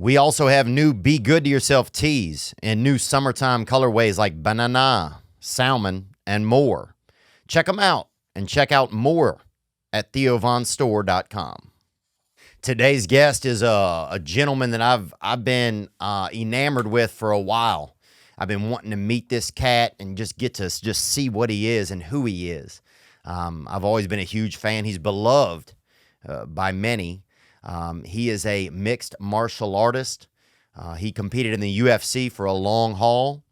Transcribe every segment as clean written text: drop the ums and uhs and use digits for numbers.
We also have new Be Good to Yourself tees and new summertime colorways like banana, salmon, and more. Check them out and check out more at theovonstore.com. Today's guest is a gentleman that I've been enamored with for a while. I've been wanting to meet this cat and just get to just see what he is and who he is. I've always been a huge fan. He's beloved by many. He is a mixed martial artist. He competed in the UFC for a long haul,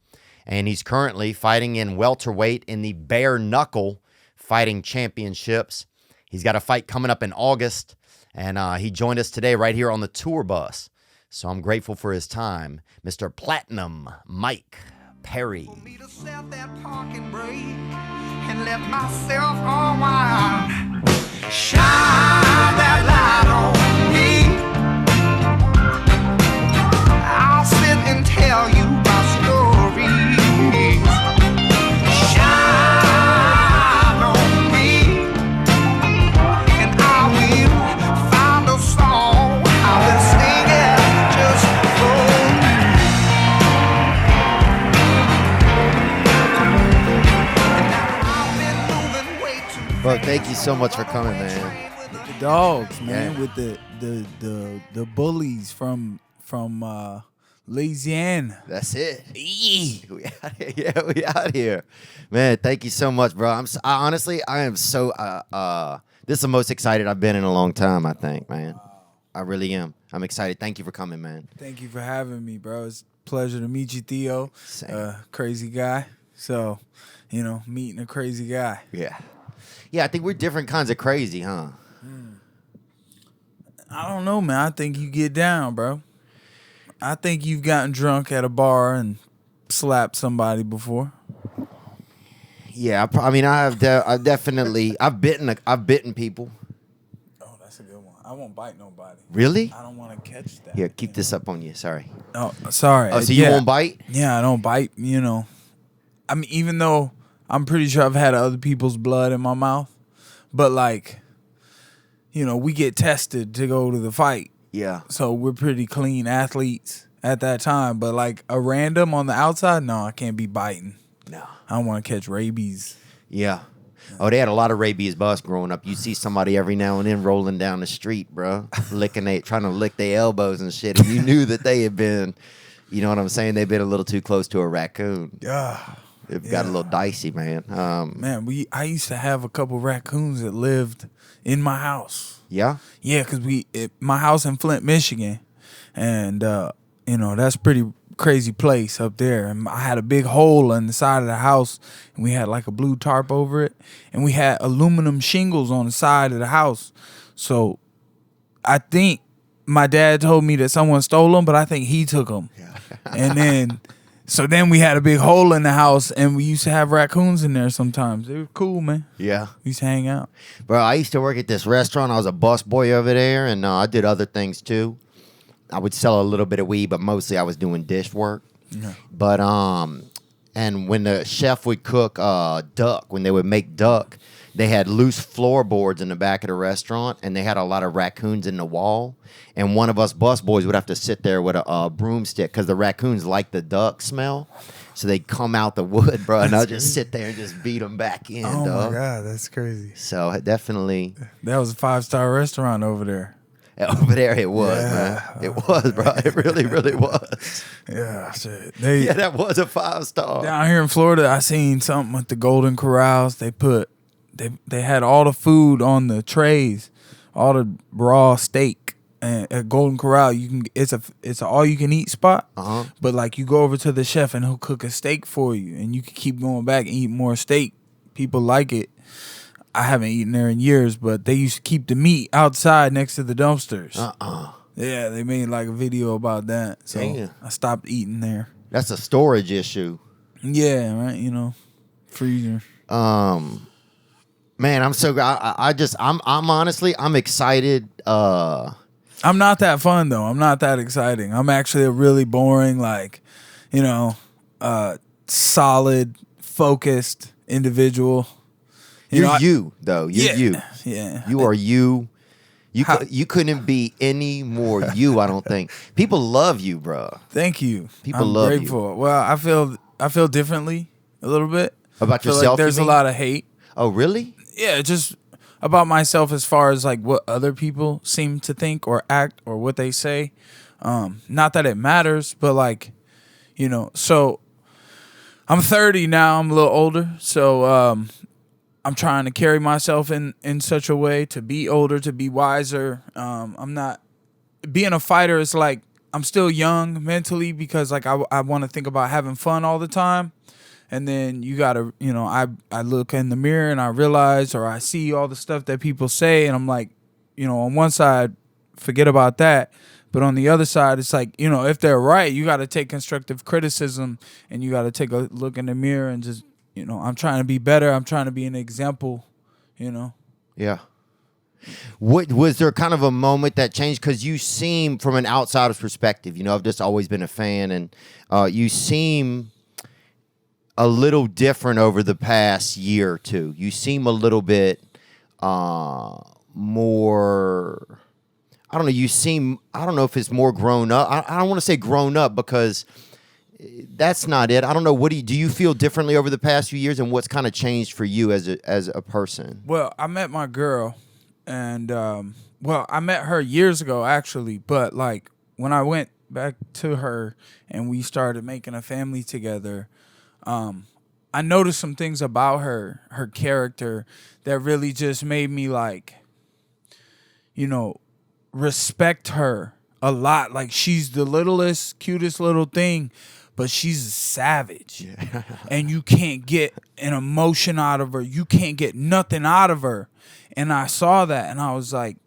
and he's currently fighting in welterweight in the Bare Knuckle Fighting Championships. He's got a fight coming up in August, and he joined us today right here on the tour bus. So I'm grateful for his time, Mr. Platinum Mike Perry. For me to set that parking brake and let myself unwind. Shine that light on me. I'll sit and tell you my stories. Shine on me, and I will find a song. I will sing it just for you. And now I've been moving way too Bro, thank you so much for coming, man. With the dogs, man, Yeah. with the bullies from Louisiana. That's it. We out here. Yeah, we out here. Man, thank you so much, bro. I am so this is the most excited I've been in a long time, I think, man. I really am. I'm excited. Thank you for coming, man. Thank you for having me, bro. It's a pleasure to meet you, Theo. Same. Crazy guy. So, meeting a crazy guy. Yeah. Yeah, I think we're different kinds of crazy, huh? I don't know, man. I think you get down, bro. I think you've gotten drunk at a bar and slapped somebody before. Yeah, I've definitely I've bitten people. Oh, that's a good one. I won't bite nobody. Really? I don't want to catch that. Here, keep this up on you. Sorry. Oh, sorry. Oh, so you won't bite? Yeah, I don't bite, I mean, even though I'm pretty sure I've had other people's blood in my mouth, but we get tested to go to the fight. Yeah. So we're pretty clean athletes at that time. But like a random on the outside, no, I can't be biting. No. I don't want to catch rabies. Yeah. Oh, they had a lot of rabies bus growing up. You see somebody every now and then rolling down the street, bro, trying to lick their elbows and shit. And you knew that they had been, you know what I'm saying? They've been a little too close to a raccoon. Yeah. It got a little dicey, man. Man, I used to have a couple raccoons that lived in my house. Yeah? Yeah, because my house in Flint, Michigan, and that's pretty crazy place up there. And I had a big hole in the side of the house, and we had like a blue tarp over it, and we had aluminum shingles on the side of the house. So I think my dad told me that someone stole them, but I think he took them. Yeah. And then we had a big hole in the house, and we used to have raccoons in there sometimes. They were cool, man. Yeah. We used to hang out. Bro, I used to work at this restaurant. I was a busboy over there, and I did other things too. I would sell a little bit of weed, but mostly I was doing dish work. Yeah. But and when the chef would cook duck, when they would make duck, they had loose floorboards in the back of the restaurant, and they had a lot of raccoons in the wall. And one of us busboys would have to sit there with a broomstick because the raccoons like the duck smell. So they'd come out the wood, bro, and I'd just sit there and just beat them back in, Oh, dog. my God, that's crazy. So definitely. That was a 5-star restaurant over there. Over there it was, man. It was, bro. It really, really was. Yeah, shit. Yeah, that was a 5-star. Down here in Florida, I seen something at the Golden Corrals. They had all the food on the trays, all the raw steak. And at Golden Corral, it's a all you can eat spot. Uh-huh. But like you go over to the chef and he'll cook a steak for you, and you can keep going back and eat more steak. People like it. I haven't eaten there in years, but they used to keep the meat outside next to the dumpsters. Yeah, they made like a video about that. So Damn. I stopped eating there. That's a storage issue. Yeah, right. Freezer. Man, I'm so I'm honestly excited. I'm not that fun though. I'm not that exciting. I'm actually a really boring, solid, focused individual. You're you. Yeah. You are you. You couldn't be any more you, I don't think. People love you, bro. Thank you. People I'm love grateful. you. Well, I feel differently a little bit. About I feel yourself, like there's you a mean? lot of hate. Oh, really? Yeah, just about myself as far as like what other people seem to think or act or what they say. Not that it matters, but like, so I'm 30 now. I'm a little older. So I'm trying to carry myself in such a way to be older, to be wiser. I'm not being a fighter is like I'm still young mentally because like I want to think about having fun all the time. And then you got to, I look in the mirror and I realize or I see all the stuff that people say. And I'm like, on one side, forget about that. But on the other side, it's like, if they're right, you got to take constructive criticism and you got to take a look in the mirror and just, I'm trying to be better. I'm trying to be an example, Yeah. What was there kind of a moment that changed? Because you seem, from an outsider's perspective, I've just always been a fan, and you seem a little different over the past year or two. You seem a little bit more. I don't know. You seem. I don't know if it's more grown up. I don't want to say grown up because that's not it. I don't know. What do you feel differently over the past few years, and what's kind of changed for you as a person? Well, I met my girl, and I met her years ago actually. But like when I went back to her and we started making a family together, I noticed some things about her character that really just made me like, respect her a lot. Like she's the littlest, cutest little thing, but she's a savage. Yeah. And you can't get an emotion out of her. You can't get nothing out of her. And I saw that and I was like,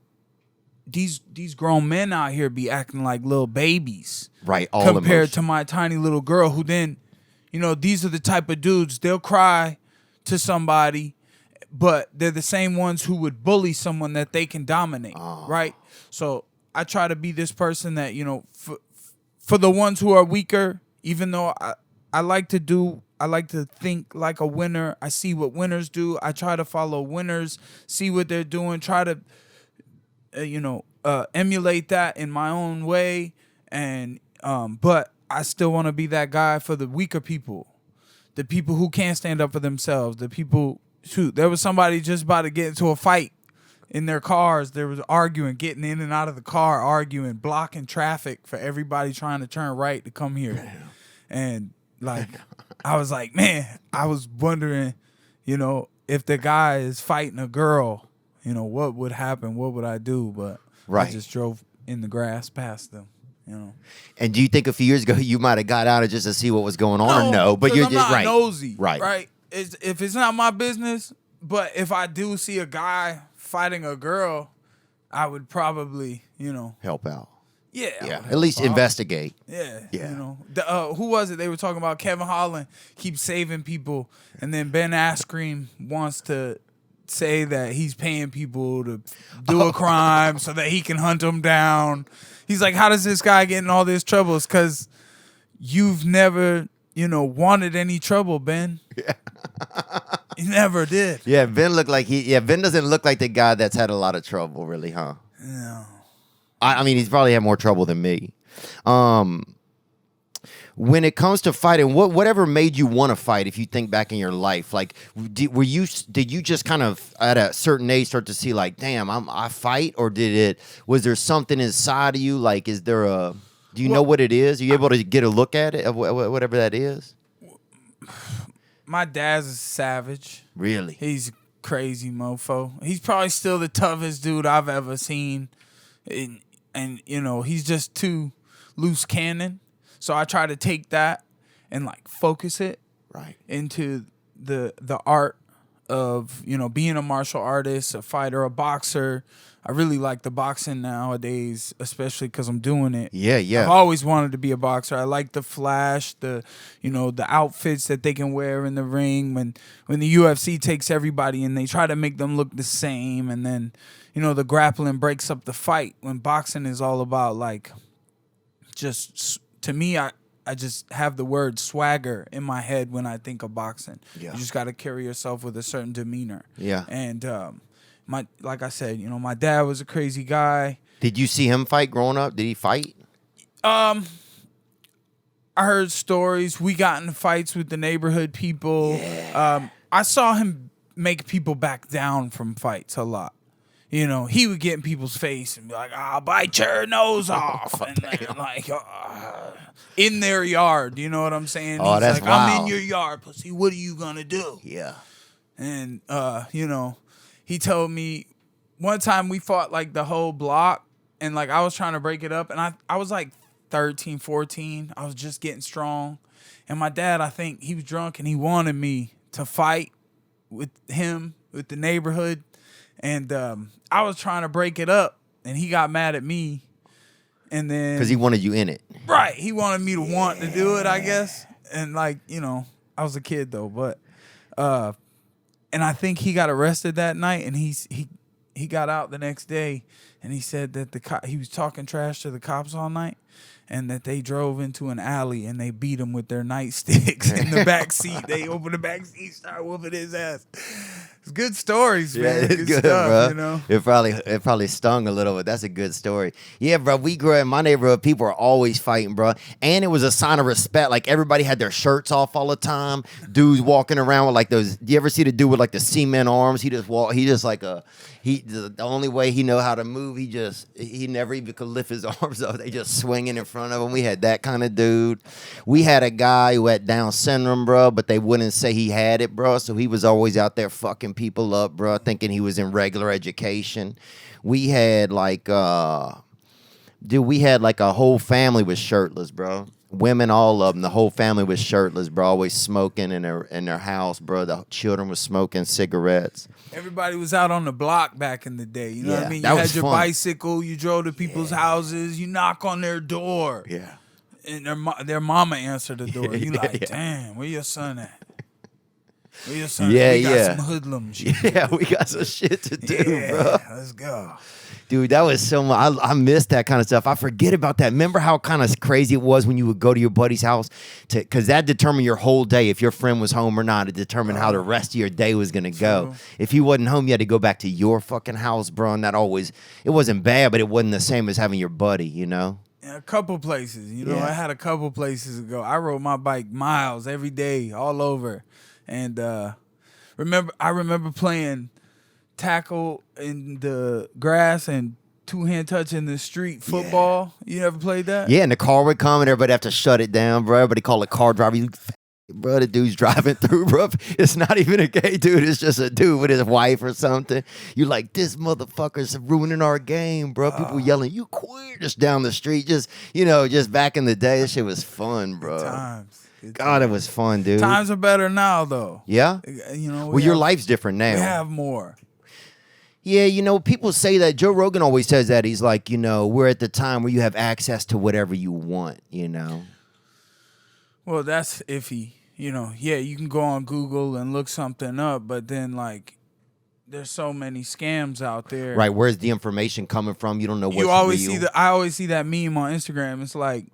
these grown men out here be acting like little babies. Right. All compared emotion. to my tiny little girl who then, these are the type of dudes, they'll cry to somebody, but they're the same ones who would bully someone that they can dominate, right? So I try to be this person that, for the ones who are weaker, even though I like to think like a winner. I see what winners do. I try to follow winners, see what they're doing, try to, emulate that in my own way. And, but I still want to be that guy for the weaker people, the people who can't stand up for themselves, the people. Shoot, there was somebody just about to get into a fight in their cars. There was arguing, getting in and out of the car, arguing, blocking traffic for everybody trying to turn right to come here. Damn. And like, I was like, man, I was wondering, if the guy is fighting a girl, what would happen? What would I do? But I just drove in the grass past them. And do you think a few years ago you might have got out of just to see what was going on, or no? But you're I'm not right. nosy, right? If it's not my business, but if I do see a guy fighting a girl, I would probably, help out. Yeah, At least investigate. Yeah. Who was it? They were talking about Kevin Holland keeps saving people, and then Ben Askren wants to say that he's paying people to do a crime so that he can hunt them down. He's like, how does this guy get in all this trouble? It's because you've never, wanted any trouble, Ben. Yeah. He never did. Yeah, Ben doesn't look like the guy that's had a lot of trouble, really, huh? No. I mean, he's probably had more trouble than me. When it comes to fighting, whatever made you want to fight? If you think back in your life, like, did you just kind of at a certain age start to see like, damn, I fight, or was there something inside of you? Like, do you know what it is? Are you able to get a look at it, whatever that is? My dad's a savage. Really? He's a crazy mofo. He's probably still the toughest dude I've ever seen. And he's just too loose cannon. So I try to take that and like focus it into the art of, being a martial artist, a fighter, a boxer. I really like the boxing nowadays, especially because I'm doing it. Yeah. I've always wanted to be a boxer. I like the flash, the outfits that they can wear in the ring when the UFC takes everybody and they try to make them look the same. And then, the grappling breaks up the fight when boxing is all about like just, to me, I just have the word swagger in my head when I think of boxing. Yeah. You just got to carry yourself with a certain demeanor. Yeah. And like I said, my dad was a crazy guy. Did you see him fight growing up? Did he fight? I heard stories. We got in fights with the neighborhood people. I saw him make people back down from fights a lot. He would get in people's face and be like, "I'll bite your nose off," and like in their yard. You know what I'm saying? Oh, He's that's like, "I'm in wild. your yard, pussy. What are you gonna do?" Yeah. And he told me one time we fought like the whole block, and like I was trying to break it up, and I was like 13, 14. I was just getting strong, and my dad, I think he was drunk, and he wanted me to fight with him, with the neighborhood. And I was trying to break it up, and he got mad at me. And then Because he wanted you in it. right, he wanted me to want to do it, I guess. And like I was a kid though, but and I think he got arrested that night, and he got out the next day, and he said that he was talking trash to the cops all night, and that they drove into an alley and they beat him with their nightsticks in the back seat. They opened the back seat, started whooping his ass. It's good stories, man. it's good, stuff, bro. It probably stung a little, but that's a good story. Yeah, bro. We grew up in my neighborhood. People are always fighting, bro, and it was a sign of respect. Like everybody had their shirts off all the time. Dudes walking around with like those. Do you ever see the dude with like the cement arms? He just the only way he know how to move. He never even could lift his arms up. They just swinging in front of him. We had that kind of dude. We had a guy who had Down syndrome, bro, but they wouldn't say he had it, bro. So he was always out there fucking people up, bro, thinking he was in regular education. We had like a whole family was shirtless, bro. Women, all of them, the whole family was shirtless, bro. Always smoking in their house, bro. The children was smoking cigarettes. Everybody was out on the block back in the day. You know what I mean? You that had was your fun. bicycle, you drove to people's houses, you knock on their door. Yeah. And their mama answered the door. You like, yeah. damn, where your son at? Where your son Yeah, at? We got yeah. some hoodlums. Yeah, we got some shit to do, bro. Let's go. Dude, that was so much. I miss that kind of stuff. I forget about that. Remember how kind of crazy it was when you would go to your buddy's house? Because that determined your whole day. If your friend was home or not, it determined how the rest of your day was going to go. If he wasn't home, you had to go back to your fucking house, bro. And it wasn't bad, but it wasn't the same as having your buddy, Yeah, a couple places. I had a couple places to go. I rode my bike miles every day, all over. And I remember playing tackle in the grass and two-hand touch in the street football. You never played that? Yeah, and the car would come and everybody have to shut it down, bro. Everybody call it car driver. You bro, the dude's driving through, bro. It's not even a gay dude. It's just a dude with his wife or something. You're like, this motherfucker's ruining our game, bro. People yelling, you queer, just down the street. Just back in the day, this shit was fun, bro. Good times. God, it was fun, dude. Times are better now, though. Yeah? Your life's different now. We have more. Yeah, people say that. Joe Rogan always says that. He's like, we're at the time where you have access to whatever you want, Well, that's iffy. Yeah, you can go on Google and look something up, but then, like, there's so many scams out there. Right, where's the information coming from? You don't know what's real. I always see that meme on Instagram. It's like,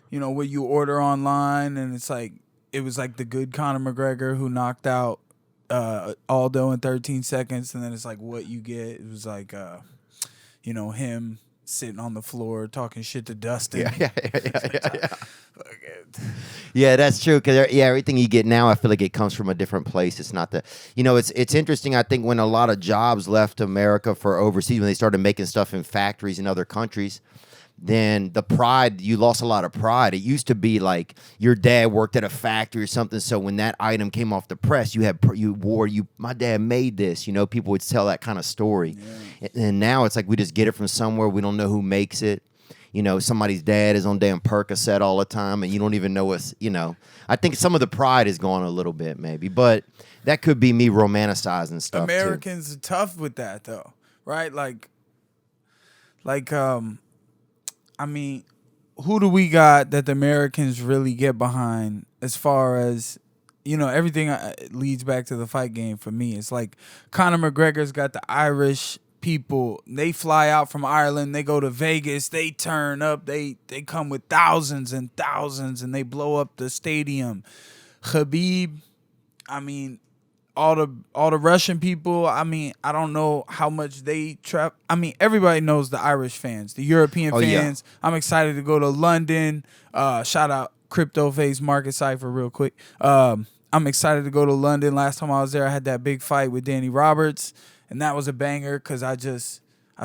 where you order online, and it's like, it was like the good Conor McGregor who knocked out Aldo in 13 seconds, and then it's like what you get. It was like, him sitting on the floor talking shit to Dustin. Yeah. Yeah, that's true. Because everything you get now, I feel like it comes from a different place. It's not it's interesting. I think when a lot of jobs left America for overseas, when they started making stuff in factories in other countries, then you lost a lot of pride. It used to be like your dad worked at a factory or something. So when that item came off the press, my dad made this, people would tell that kind of story. Yeah. And now it's like, we just get it from somewhere. We don't know who makes it. Somebody's dad is on damn Percocet all the time and you don't even know what's, I think some of the pride is gone a little bit maybe, but that could be me romanticizing stuff. Americans are tough with that though, right? I mean, who do we got that the Americans really get behind as far as, everything leads back to the fight game for me. It's like Conor McGregor's got the Irish people. They fly out from Ireland. They go to Vegas. They turn up. They come with thousands and thousands, and they blow up the stadium. Khabib, I mean, all the Russian people. I mean, I don't know how much they trap. I mean, everybody knows the Irish fans, the European fans. Yeah. I'm excited to go to London. Shout out Crypto Face Market Cipher real quick. I'm excited to go to London. Last time I was there, I had that big fight with Danny Roberts, and that was a banger because I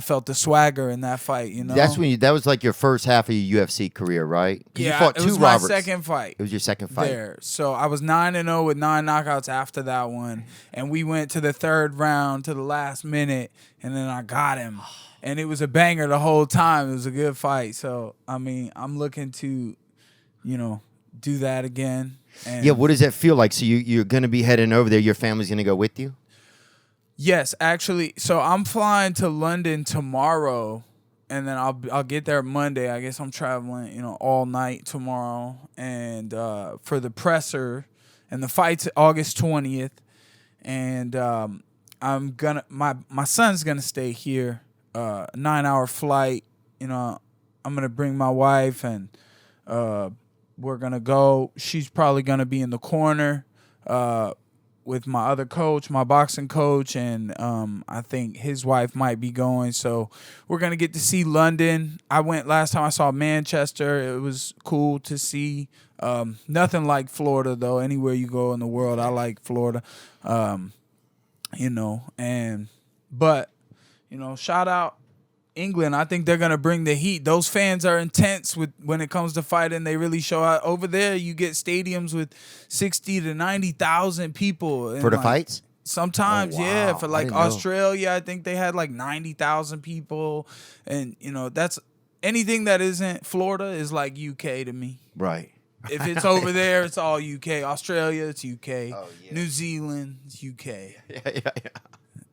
felt the swagger in that fight. You know, that was like your first half of your UFC career, right? Yeah, you fought it was Roberts. My second fight. It was your second fight there. So I was 9-0 with 9 knockouts after that one, and we went to the third round to the last minute, and then I got him, and it was a banger the whole time. It was a good fight. So I mean, I'm looking to, do that again. And yeah, what does that feel like? So you're gonna be heading over there. Your family's gonna go with you? Yes, actually. So I'm flying to London tomorrow, and then I'll get there Monday. I guess I'm traveling, all night tomorrow, and for the presser, and the fight's August 20th, and I'm gonna my son's gonna stay here, 9-hour flight. I'm gonna bring my wife, and we're gonna go. She's probably gonna be in the corner with my other coach, my boxing coach, and I think his wife might be going. So we're gonna get to see London. I went last time. I saw Manchester. It was cool to see. Nothing like Florida though. Anywhere you go in the world, I like Florida. But shout out England. I think they're gonna bring the heat. Those fans are intense when it comes to fighting. They really show out. Over there, you get stadiums with 60 to 90,000 people for the fights. Sometimes, oh, wow. Yeah. For like Australia, I think they had like 90,000 people, and that's anything that isn't Florida is like UK to me. Right. If it's over there, it's all UK. Australia, it's UK. Oh, yeah. New Zealand, it's UK. Yeah.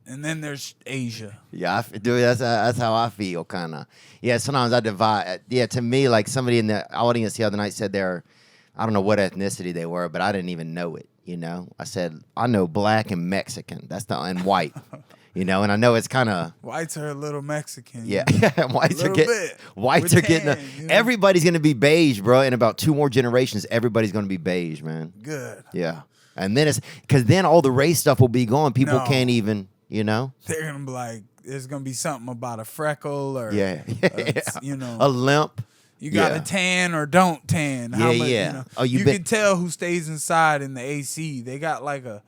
And then there's Asia. Yeah, that's how I feel, kind of. Yeah, sometimes I divide. Yeah, to me, like somebody in the audience the other night said I don't know what ethnicity they were, but I didn't even know it, I said, I know black and Mexican. And white, and I know it's kind of. Whites are a little Mexican. Yeah, whites are getting. Everybody's going to be beige, bro. In about 2 more generations, everybody's going to be beige, man. Good. Yeah. And then because then all the race stuff will be gone. People can't even. They're gonna be like, there's gonna be something about a freckle or a limp. You got a tan or don't tan. You can tell who stays inside in the AC. They got like a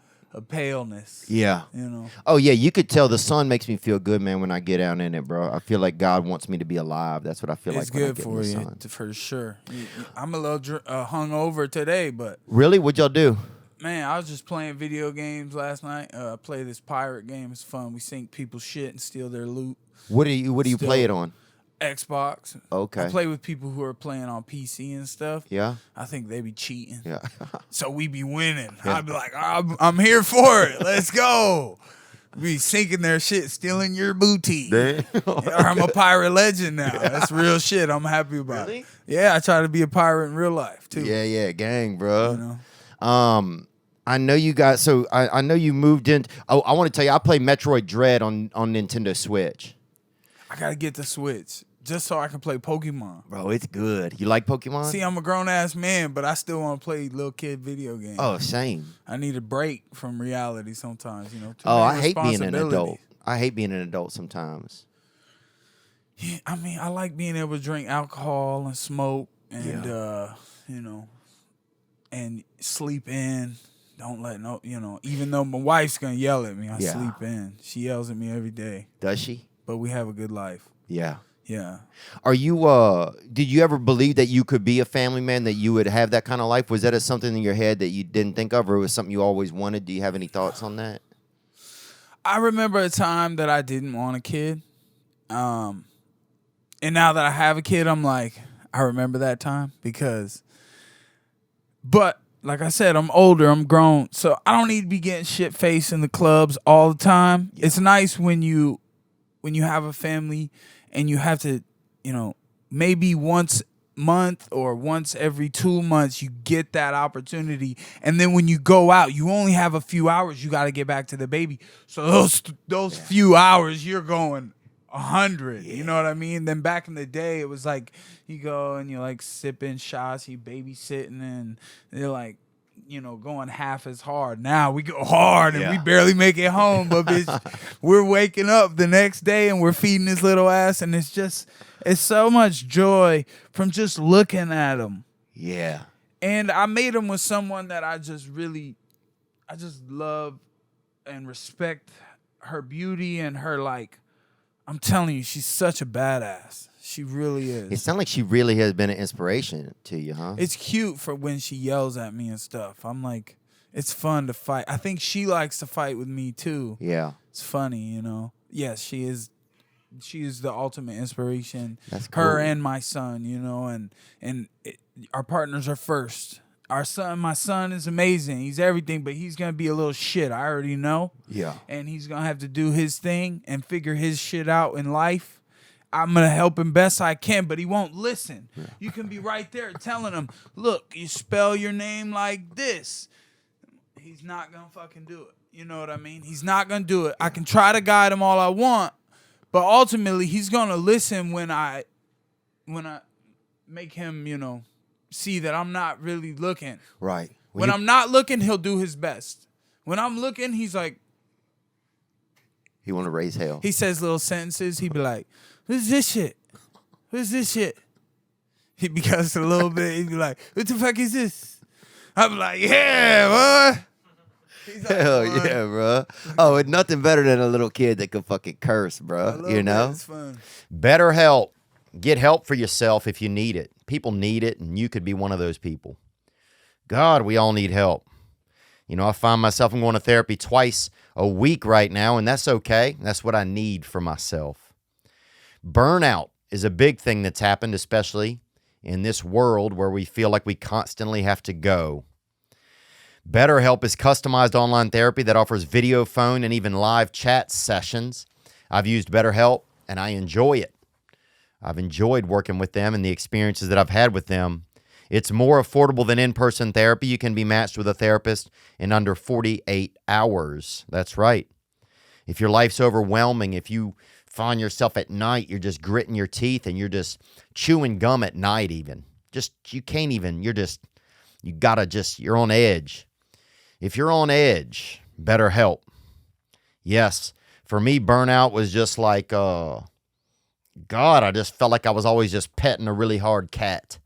paleness. Yeah. Oh yeah, you could tell the sun makes me feel good, man. When I get out in it, bro, I feel like God wants me to be alive. That's what I feel like. It's good for you, for sure. I'm a little hungover today, but really, what'd y'all do? Man, I was just playing video games last night. I play this pirate game. It's fun. We sink people's shit and steal their loot. What do you play it on? Xbox. Okay. I play with people who are playing on PC and stuff. Yeah. I think they be cheating. Yeah. So we be winning. Yeah. I'd be like, I'm here for it. Let's go. Be sinking their shit, stealing your booty. I'm a pirate legend now. That's real shit. I'm happy about it. Yeah, I try to be a pirate in real life too. Yeah, gang, bro. I know you guys. So I know you moved in. Oh, I want to tell you, I play Metroid Dread on Nintendo Switch. I gotta get the Switch just so I can play Pokemon. Bro, it's good. You like Pokemon? See, I'm a grown ass man, but I still want to play little kid video games. Oh, same. I need a break from reality sometimes. I hate being an adult. I hate being an adult sometimes. Yeah, I mean, I like being able to drink alcohol and smoke and and sleep in. Don't let even though my wife's gonna yell at me, I sleep in. She yells at me every day. Does she? But we have a good life. Yeah. Yeah. Are you did you ever believe that you could be a family man, that you would have that kind of life? Was that something in your head that you didn't think of, or was something you always wanted? Do you have any thoughts on that? I remember a time that I didn't want a kid. And now that I have a kid, I'm like, I remember that time but like I said, I'm older, I'm grown, so I don't need to be getting shit-faced in the clubs all the time. Yeah. It's nice when you have a family and you have to, maybe once a month or once every 2 months you get that opportunity. And then when you go out, you only have a few hours. You got to get back to the baby. So those few hours, you're going 100. Yeah. You know what I mean? Then back in the day, it was like you go and you're like sipping shots, you babysitting, and they're like going half as hard. Now we go hard and we Yeah. barely make it home, but bitch, we're waking up the next day and we're feeding his little ass, and it's so much joy from just looking at him. Yeah. And I made him with someone that I just love and respect her beauty and her, like, I'm telling you, she's such a badass. She really is. It sounds like she really has been an inspiration to you, huh? It's cute for when she yells at me and stuff. I'm like, it's fun to fight. I think she likes to fight with me too. Yeah. It's funny, Yes, she is. She is the ultimate inspiration. That's cool. Her and my son, our partners are first. My son is amazing. He's everything, but he's gonna be a little shit. I already know. Yeah. And he's gonna have to do his thing and figure his shit out in life. I'm gonna help him best I can, but he won't listen. Yeah. You can be right there telling him, look, you spell your name like this. He's not gonna fucking do it. You know what I mean? He's not gonna do it. I can try to guide him all I want, but ultimately he's gonna listen when I make him, see that I'm not really looking. Right. When I'm not looking, he'll do his best. When I'm looking, he's like, he want to raise hell. He says little sentences. He be like, who's this shit? Who's this shit? He becomes a little bit. He be like, what the fuck is this? I'm like, yeah, boy. He's like, hell yeah, bro. Oh, it's nothing better than a little kid that can fucking curse, bro. It's fun. Better help. Get help for yourself if you need it. People need it, and you could be one of those people. God, we all need help. I find myself, I'm going to therapy twice a week right now, and that's okay. That's what I need for myself. Burnout is a big thing that's happened, especially in this world where we feel like we constantly have to go. BetterHelp is customized online therapy that offers video, phone, and even live chat sessions. I've used BetterHelp, and I enjoy it. I've enjoyed working with them and the experiences that I've had with them. It's more affordable than in-person therapy. You can be matched with a therapist in under 48 hours. That's right. If your life's overwhelming, if you find yourself at night, you're just gritting your teeth and you're just chewing gum at night even. You're on edge. If you're on edge, BetterHelp. Yes, for me, burnout was just like, I just felt like I was always just petting a really hard cat.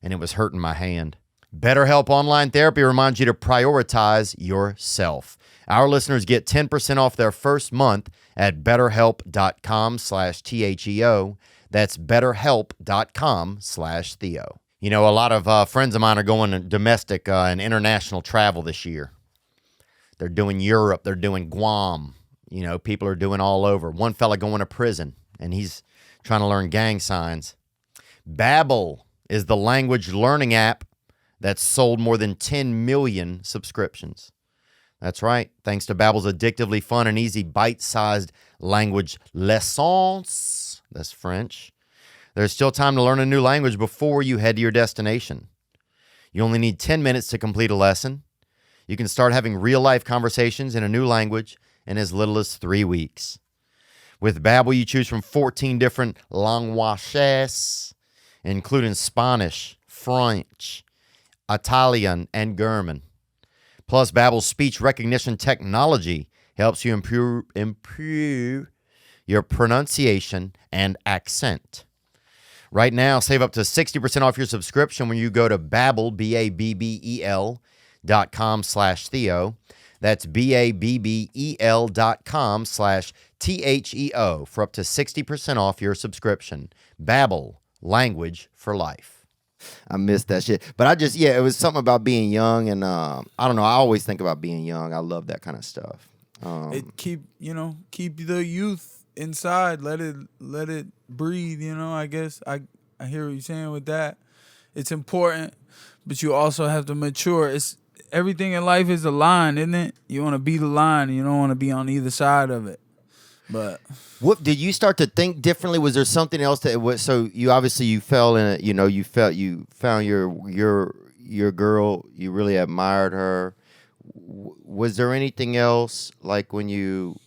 And it was hurting my hand. BetterHelp Online Therapy reminds you to prioritize yourself. Our listeners get 10% off their first month at betterhelp.com/THEO. That's betterhelp.com/Theo. A lot of friends of mine are going to domestic and international travel this year. They're doing Europe. They're doing Guam. People are doing all over. One fella going to prison, and he's trying to learn gang signs. Babbel is the language learning app that's sold more than 10 million subscriptions. That's right. Thanks to Babbel's addictively fun and easy bite-sized language lessons. That's French. There's still time to learn a new language before you head to your destination. You only need 10 minutes to complete a lesson. You can start having real-life conversations in a new language in as little as 3 weeks. With Babbel, you choose from 14 different languages, including Spanish, French, Italian, and German. Plus, Babbel's speech recognition technology helps you improve your pronunciation and accent. Right now, save up to 60% off your subscription when you go to Babbel, BABBEL.com/Theo. That's BABBEL.com/THEO for up to 60% off your subscription. Babbel. Language for life. I missed that shit. But it was something about being young, and I don't know. I always think about being young. I love that kind of stuff. Keep the youth inside. Let it breathe. I guess I hear what you're saying with that. It's important, but you also have to mature. It's everything in life is a line, isn't it? You want to be the line, and you don't want to be on either side of it. But what did you start to think differently? Was there something else that was so you obviously you fell in it, you found your girl, you really admired her. Was there anything else like when you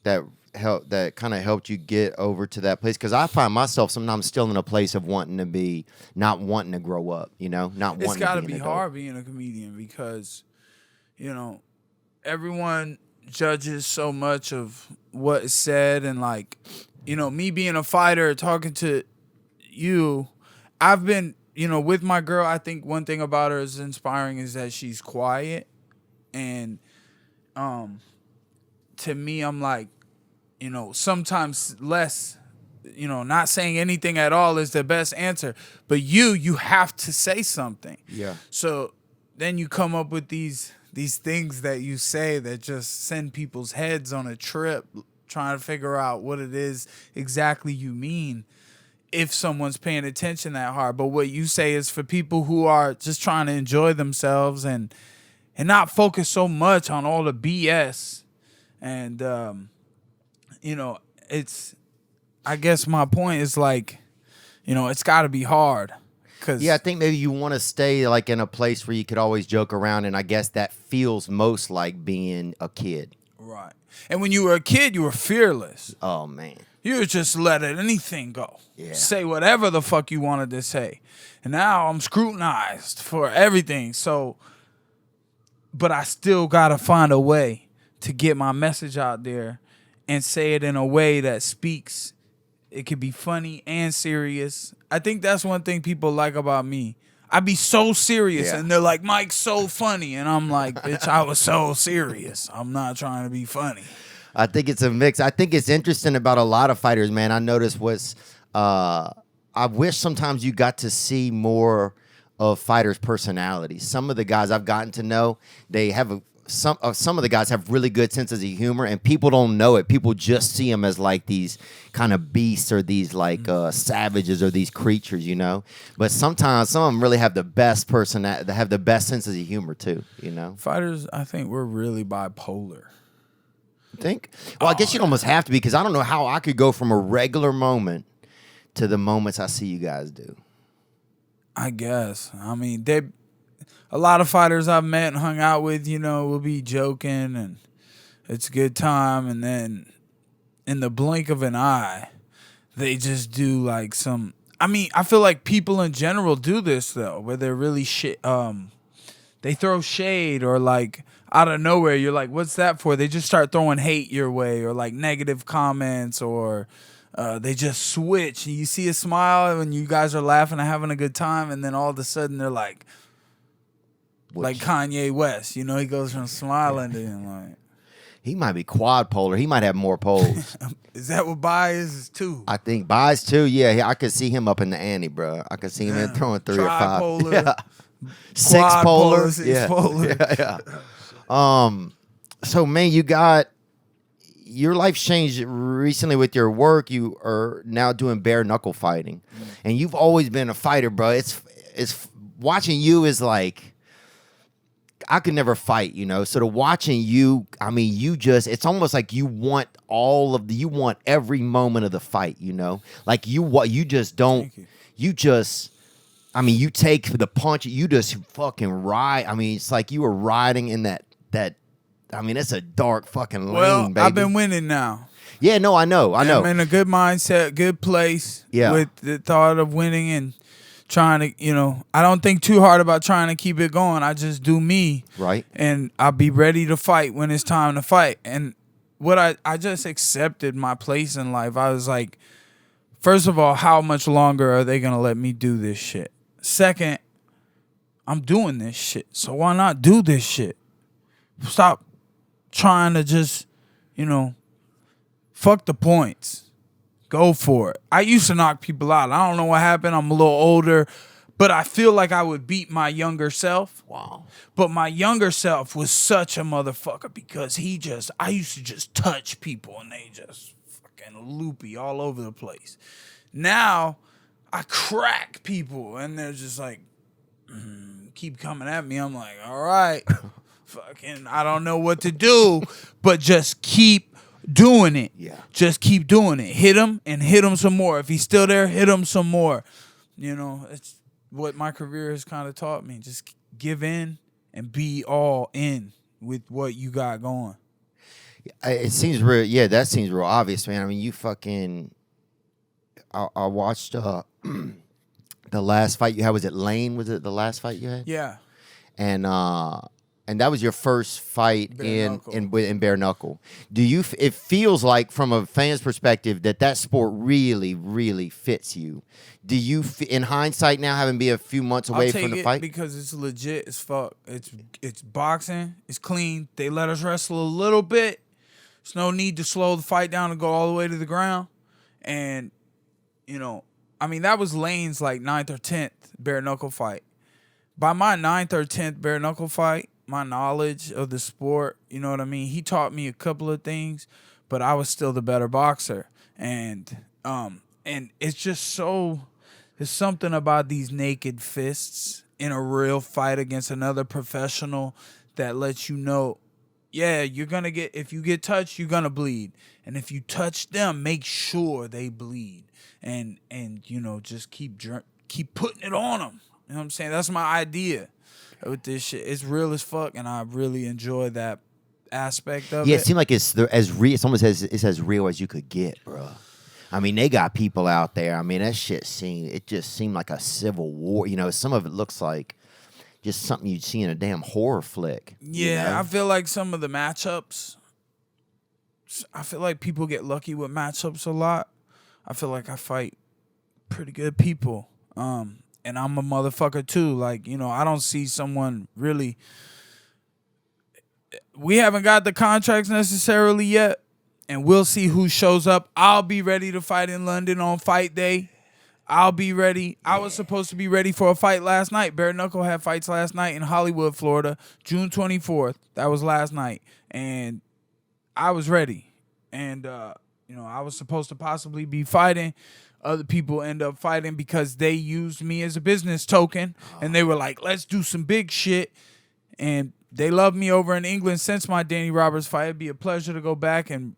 that kind of helped you get over to that place? Because I find myself sometimes still in a place of not wanting to grow up, not wanting It's got to to be be an adult. hard being a comedian because, everyone judges so much of what is said. And, like, me being a fighter, talking to you, I've been, with my girl, I think one thing about her is inspiring is that she's quiet. And to me, I'm like, sometimes less, not saying anything at all is the best answer. But you have to say something. Yeah. So then you come up with these things that you say that just send people's heads on a trip trying to figure out what it is exactly you mean if someone's paying attention that hard. But what you say is for people who are just trying to enjoy themselves and not focus so much on all the BS. And, I guess my point is like, it's got to be hard. Yeah, I think maybe you want to stay like in a place where you could always joke around, and I guess that feels most like being a kid. Right. And when you were a kid, you were fearless. Oh, man. You would just let anything go. Yeah. Say whatever the fuck you wanted to say. And now I'm scrutinized for everything. So, but I still got to find a way to get my message out there and say it in a way that speaks. It could be funny and serious. I think that's one thing people like about me. I be so serious, and they're like, Mike's so funny. And I'm like, bitch, I was so serious. I'm not trying to be funny. I think it's a mix. I think it's interesting about a lot of fighters, man. I noticed I wish sometimes you got to see more of fighters' personalities. Some of the guys I've gotten to know, they have some of the guys have really good senses of humor, and people don't know it. People just see them as like these kind of beasts or these like savages or these creatures, But sometimes some of them really have the best they have the best senses of humor too, Fighters, I think we're really bipolar. Think? Well, I guess you'd almost have to be, because I don't know how I could go from a regular moment to the moments I see you guys do. I guess. I mean, a lot of fighters I've met and hung out with, will be joking and it's a good time. And then in the blink of an eye, they just do like some... I mean, I feel like people in general do this, though, where they're really they throw shade or like out of nowhere, you're like, what's that for? They just start throwing hate your way or like negative comments or... they just switch. And you see a smile when you guys are laughing and having a good time, and then all of a sudden they're like Kanye West. He goes from smiling to like... He might be quad polar. He might have more poles. Is that what Bi is too? I think Bi's too. Yeah, I could see him up in the ante, bro. I could see him throwing 3 or 5. Tripolar, Yeah. 6 polar. Six polar. Yeah. So man, your life changed recently with your work. You are now doing bare knuckle fighting, and you've always been a fighter, bro. It's watching you is like, I could never fight, So to watching you, I mean, it's almost like you want you want every moment of the fight, Like you just don't, you take the punch, you just fucking ride. I mean, it's like you were riding in that. I mean, it's a dark fucking lane, baby. I've been winning now. Yeah, no, I know. I'm in a good mindset, good place. Yeah. With the thought of winning and trying to, I don't think too hard about trying to keep it going. I just do me. Right. And I'll be ready to fight when it's time to fight. And what I just accepted my place in life. I was like, first of all, how much longer are they going to let me do this shit? Second, I'm doing this shit. So why not do this shit? Stop trying to just, fuck the points. Go for it. I used to knock people out. I don't know what happened. I'm a little older, but I feel like I would beat my younger self. Wow. But my younger self was such a motherfucker because I used to just touch people and they just fucking loopy all over the place. Now I crack people and they're just like, keep coming at me. I'm like, all right. Fucking, I don't know what to do, but just keep doing it. Yeah. Just keep doing it. Hit him and hit him some more. If he's still there, hit him some more. It's what my career has kind of taught me. Just give in and be all in with what you got going. It seems real. Yeah, that seems real obvious, man. I mean, you fucking. I watched the last fight you had. Was it Lane? Was it the last fight you had? Yeah. And that was your first fight in bare knuckle. Do you? It feels like, from a fan's perspective, that sport really, really fits you. Do you, in hindsight now, having been a few months away from the fight, because it's legit as fuck. It's boxing. It's clean. They let us wrestle a little bit. There's no need to slow the fight down and go all the way to the ground. And I mean, that was Lane's like 9th or 10th bare knuckle fight. By my 9th or 10th bare knuckle fight, my knowledge of the sport, you know what I mean? He taught me a couple of things, but I was still the better boxer. And it's just so, there's something about these naked fists in a real fight against another professional that lets you know, yeah, you're going to get, if you get touched, you're going to bleed. And if you touch them, make sure they bleed. And just keep putting it on them. You know what I'm saying? That's my idea with this shit. It's real as fuck, and I really enjoy that aspect of it. Yeah, it seemed like it's almost as real as you could get, bro. I mean, they got people out there. I mean, that shit just seemed like a civil war. Some of it looks like just something you'd see in a damn horror flick. Yeah, I feel like some of the matchups, I feel like people get lucky with matchups a lot. I feel like I fight pretty good people. And I'm a motherfucker too. Like, I don't see someone really. We haven't got the contracts necessarily yet, and we'll see who shows up. I'll be ready to fight in London on fight day. I'll be ready. I was supposed to be ready for a fight last night. Bare Knuckle had fights last night in Hollywood, Florida, June 24th. That was last night. And I was ready. And, I was supposed to possibly be fighting. Other people end up fighting because they used me as a business token. And they were like, let's do some big shit. And they love me over in England since my Danny Roberts fight. It'd be a pleasure to go back and,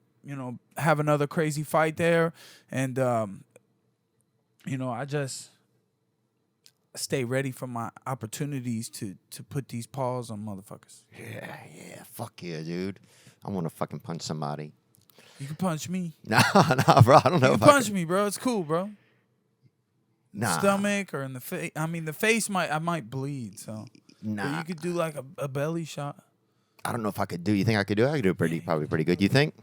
have another crazy fight there. And, I just stay ready for my opportunities to put these paws on motherfuckers. Yeah. Fuck yeah, dude. I want to fucking punch somebody. You can punch me. Nah, bro. I don't know. You can punch me, bro. It's cool, bro. Nah. Stomach or in the face. I mean, the face I might bleed. So, nah. But you could do like a belly shot. I don't know if I could do. You think I could do it? I could do it probably pretty good. You think?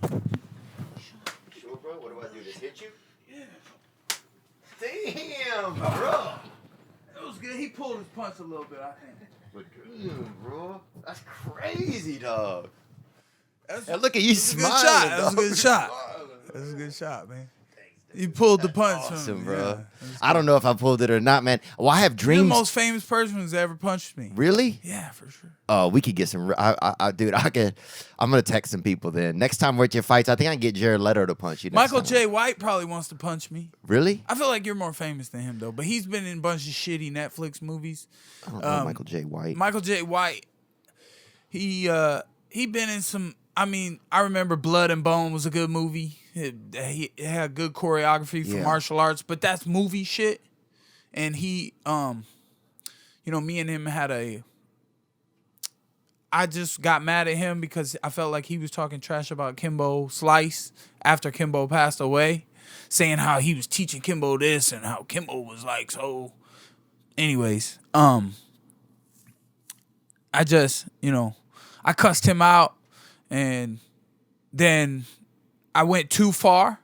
Sure, bro. What do I do? Just hit you? Yeah. Damn, bro. That was good. He pulled his punch a little bit, I think. But damn, bro. That's crazy, dog. That's look at you smiling. That was a good shot. That was a good shot, man. You pulled the punch. Awesome, bro. Yeah, I don't know if I pulled it or not, man. Well, I have dreams. You're the most famous person who's ever punched me. Really? Yeah, for sure. Oh, we could get some. Dude, I'm gonna text some people then. Next time we're at your fights, I think I can get Jared Leto to punch you. Michael J. White probably wants to punch me. Really? I feel like you're more famous than him though, but he's been in a bunch of shitty Netflix movies. I don't know Michael J. White. Michael J. White. He been in some. I mean, I remember Blood and Bone was a good movie. It had good choreography for martial arts, but that's movie shit. And he, me and him had I just got mad at him because I felt like he was talking trash about Kimbo Slice after Kimbo passed away, saying how he was teaching Kimbo this and how Kimbo was like so. Anyways, I just, I cussed him out. And then I went too far.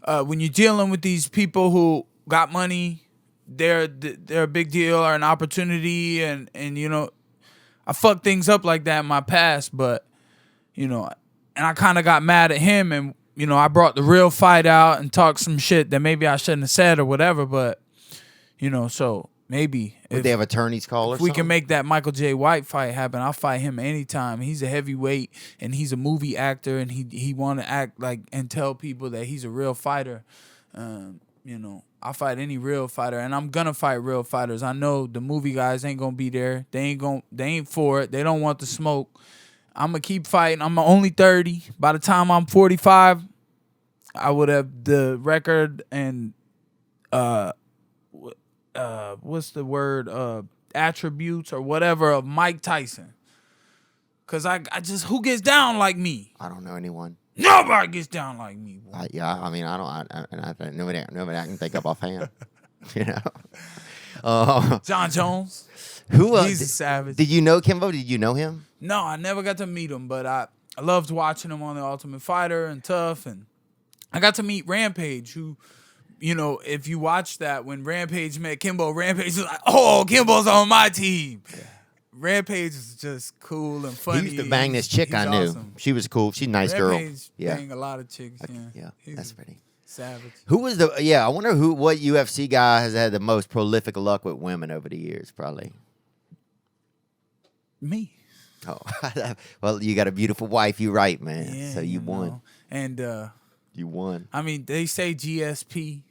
When you're dealing with these people who got money, they're a big deal or an opportunity, and I fucked things up like that in my past, but and I kind of got mad at him, and I brought the real fight out and talked some shit that maybe I shouldn't have said or whatever, but so maybe Would they have attorneys call or if we something? can make that Michael J. White fight happen, I'll fight him anytime. He's a heavyweight and he's a movie actor, and he want to act like and tell people that he's a real fighter. I'll fight any real fighter, and I'm gonna fight real fighters. I know the movie guys ain't gonna be there. They ain't for it. They don't want the smoke. I'm gonna keep fighting. I'm only 30. By the time I'm 45, I would have the record and what's the word? Attributes or whatever of Mike Tyson. Cause I just who gets down like me? I don't know anyone. Nobody gets down like me. Boy. I mean, I don't. Nobody I can think of offhand. You know. John Jones. Who? He's a savage. Did you know Kimbo? Did you know him? No, I never got to meet him, but I loved watching him on The Ultimate Fighter and Tough, and I got to meet Rampage, who, you know, if you watch that, when Rampage met Kimbo, Rampage was like, oh, Kimbo's on my team. Yeah. Rampage is just cool and funny. He used to bang this chick I knew. Awesome. She was cool. She's a nice Rampage girl. Bang a lot of chicks. Yeah, that's pretty savage. Who was the? Yeah, I wonder what UFC guy has had the most prolific luck with women over the years. Probably me. Oh, well, you got a beautiful wife. You right, man. Yeah, so you won. Know. And you won. I mean, they say GSP.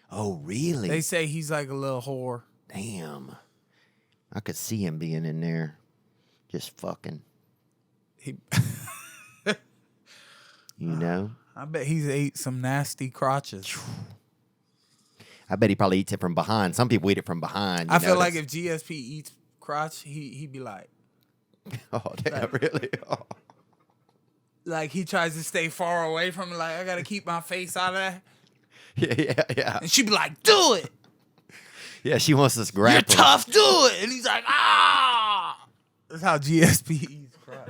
Oh, really? They say he's like a little whore. Damn. I could see him being in there, just fucking. You know? I bet he's ate some nasty crotches. I bet he probably eats it from behind. Some people eat it from behind. I feel like if GSP eats crotch, he'd be like. Oh, damn, like, really? Oh. Like he tries to stay far away from it. Like, I got to keep my face out of that. Yeah. And she'd be like, do it. Yeah, she wants us grappling. You're tough, do it. And he's like, ah. That's how GSP eats crotch.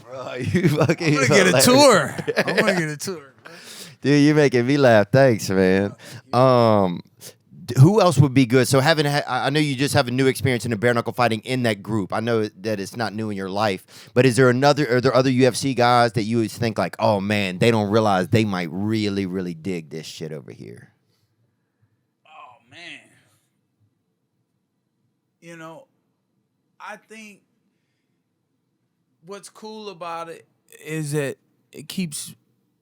Bro, you fucking. I'm going to get a tour. I'm going to get a tour. Dude, you're making me laugh. Thanks, man. Who else would be good? So I know you just have a new experience in the bare knuckle fighting in that group. I know that it's not new in your life, but are there other UFC guys that you would think like, oh man, they don't realize they might really, really dig this shit over here? Oh man. You know, I think what's cool about it is that it keeps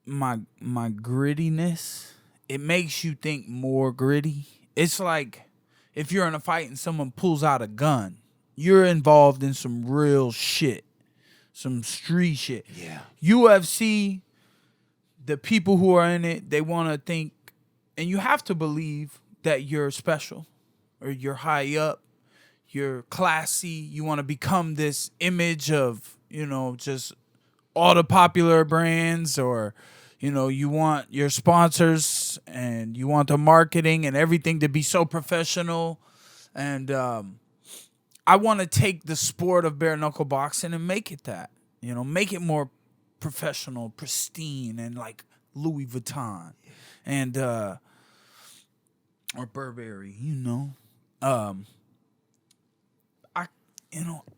my grittiness. It makes you think more gritty. It's like if you're in a fight and someone pulls out a gun, you're involved in some real shit, some street shit. Yeah. UFC, the people who are in it, they want to think, and you have to believe that you're special or you're high up, you're classy. You want to become this image of, you know, just all the popular brands, or you know, you want your sponsors and you want the marketing and everything to be so professional. And I want to take the sport of bare knuckle boxing and make it that, you know, make it more professional, pristine, and like Louis Vuitton and or Burberry, you know.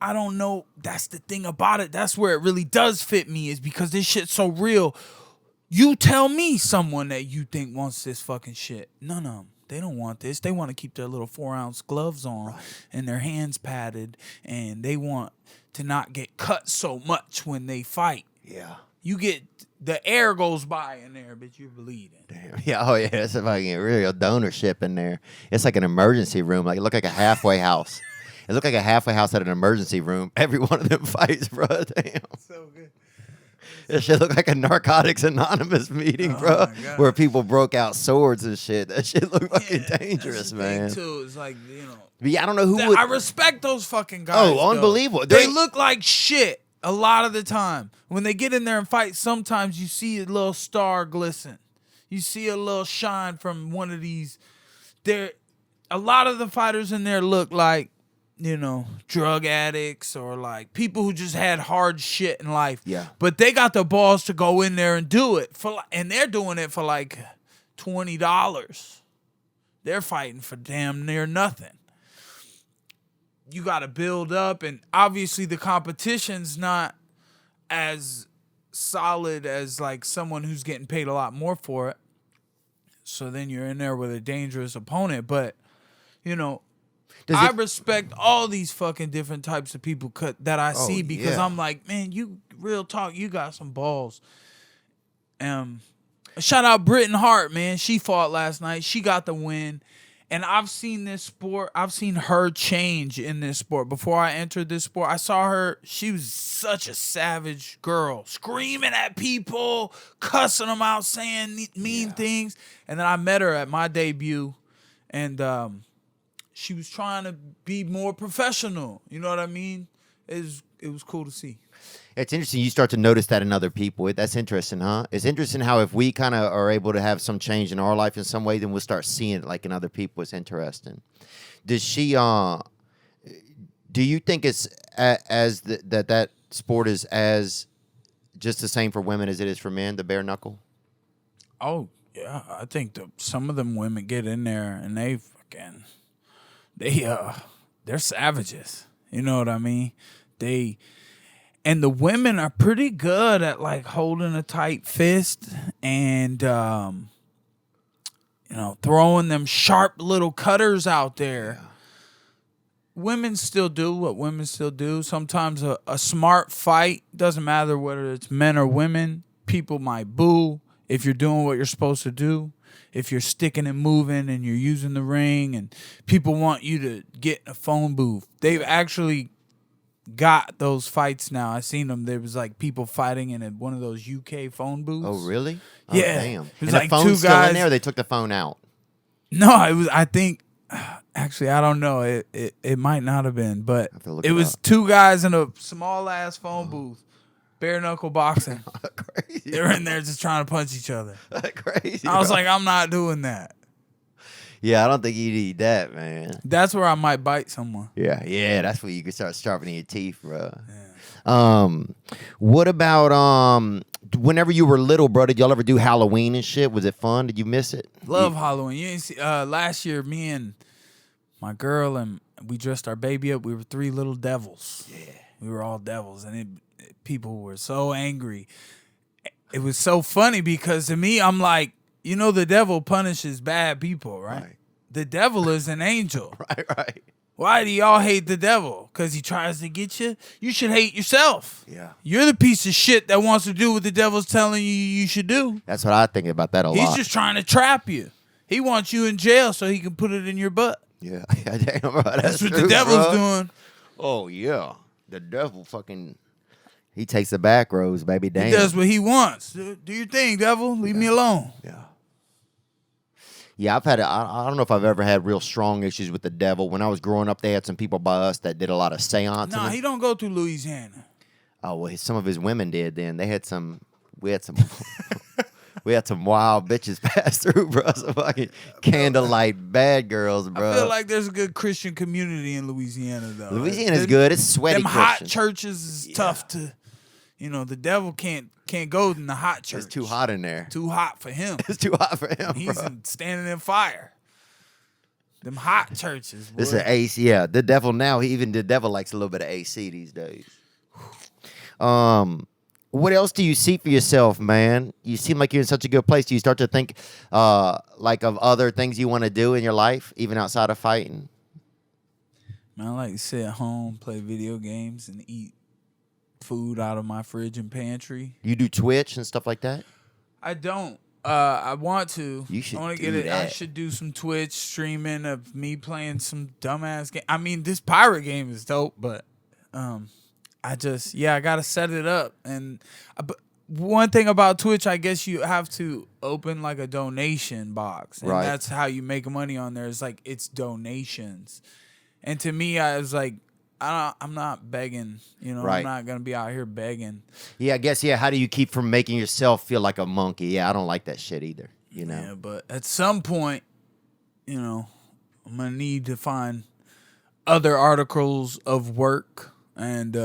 I don't know. That's the thing about it. That's where it really does fit me, is because this shit's so real. You tell me someone that you think wants this fucking shit. None of them. They don't want this. They want to keep their little 4-ounce gloves on and their hands padded, and they want to not get cut so much when they fight. Yeah. You get, the air goes by in there, but you're bleeding. Damn. Yeah. Oh yeah. It's fucking real donorship in there. It's like an emergency room. Like it looked like a halfway house. It looked like a halfway house at an emergency room. Every one of them fights, bro. Damn. So good. That shit looked like a Narcotics Anonymous meeting, bro, where people broke out swords and shit. That shit looked fucking dangerous, man. Too. It's like, you know. But yeah, I don't know who would. I respect those fucking guys. Oh, unbelievable. They look like shit a lot of the time. When they get in there and fight, sometimes you see a little star glisten. You see a little shine from one of these. A lot of the fighters in there look like, you know, drug addicts or like people who just had hard shit in life. Yeah. But they got the balls to go in there and do it and they're doing it for like $20. They're fighting for damn near nothing. You got to build up, and obviously the competition's not as solid as like someone who's getting paid a lot more for it. So then you're in there with a dangerous opponent, but you know, I respect all these fucking different types of people that I see, because I'm like, man, you real talk, you got some balls. Shout out Britton Hart, man. She fought last night. She got the win. And I've seen this sport. I've seen her change in this sport. Before I entered this sport, I saw her. She was such a savage girl, screaming at people, cussing them out, saying mean things. And then I met her at my debut, and she was trying to be more professional. You know what I mean? It was cool to see. It's interesting. You start to notice that in other people. That's interesting, huh? It's interesting how if we kind of are able to have some change in our life in some way, then we'll start seeing it like in other people. It's interesting. Does she? Do you think it's that sport is as just the same for women as it is for men? The bare knuckle. Oh yeah, I think some of them women get in there and they're savages. You know what I mean? And the women are pretty good at like holding a tight fist and throwing them sharp little cutters out there. Yeah. Women still do what women still do. Sometimes a smart fight, doesn't matter whether it's men or women, people might boo if you're doing what you're supposed to do. If you're sticking and moving and you're using the ring and people want you to get in a phone booth. They've actually got those fights now. I seen them. There was like people fighting in one of those UK phone booths. Oh, really? Yeah. Oh, damn. It was and like the phone's two still guys in there, or they took the phone out? No, it was. I think. Actually, I don't know. It might not have been, but it was two guys in a small ass phone booth, bare knuckle boxing. Crazy. They were in there just trying to punch each other. Crazy. I was like, I'm not doing that. Yeah, I don't think you need that, man. That's where I might bite someone. Yeah, that's where you can start sharpening your teeth, bro. Yeah. What about whenever you were little, bro? Did y'all ever do Halloween and shit? Was it fun? Did you miss it? Love Halloween. You ain't see, last year, me and my girl and we dressed our baby up. We were 3 little devils. Yeah, we were all devils, and people were so angry. It was so funny because to me, I'm like, the devil punishes bad people, right? The devil is an angel. Right. Why do y'all hate the devil? Because he tries to get you? You should hate yourself. Yeah. You're the piece of shit that wants to do what the devil's telling you should do. That's what I think about that a lot. He's just trying to trap you. He wants you in jail so he can put it in your butt. Yeah. Damn, bro. That's what true, the devil's bro. doing. Oh, yeah. The devil he takes the back roads, baby. Damn. He does what he wants. Do your thing, devil. Leave me alone. Yeah. Yeah, I don't know if I've ever had real strong issues with the devil. When I was growing up, they had some people by us that did a lot of seance. Nah, he don't go through Louisiana. Oh, well, some of his women did then. We had some wild bitches pass through, bro. Some fucking candlelight bad girls, bro. I feel like there's a good Christian community in Louisiana, though. Louisiana's good. It's sweaty Them Christian. hot churches is tough to, the devil can't go in the hot church. It's too hot in there. Too hot for him. It's too hot for him, He's standing in fire. Them hot churches, boy. It's an AC. Yeah, the devil now. The devil likes a little bit of AC these days. What else do you see for yourself, man? You seem like you're in such a good place. Do you start to think like of other things you want to do in your life, even outside of fighting? Man, I like to sit at home, play video games, and eat food out of my fridge and pantry. You do Twitch and stuff like that? I don't. I want to. You should. I want to get it. I should do some Twitch streaming of me playing some dumbass game. I mean, this pirate game is dope, but I gotta set it up. And one thing about Twitch, I guess you have to open like a donation box, and that's how you make money on there. It's like it's donations, and to me, I was like, I'm not begging, I'm not going to be out here begging. Yeah, I guess, how do you keep from making yourself feel like a monkey? Yeah, I don't like that shit either, Yeah, but at some point, I'm going to need to find other articles of work and,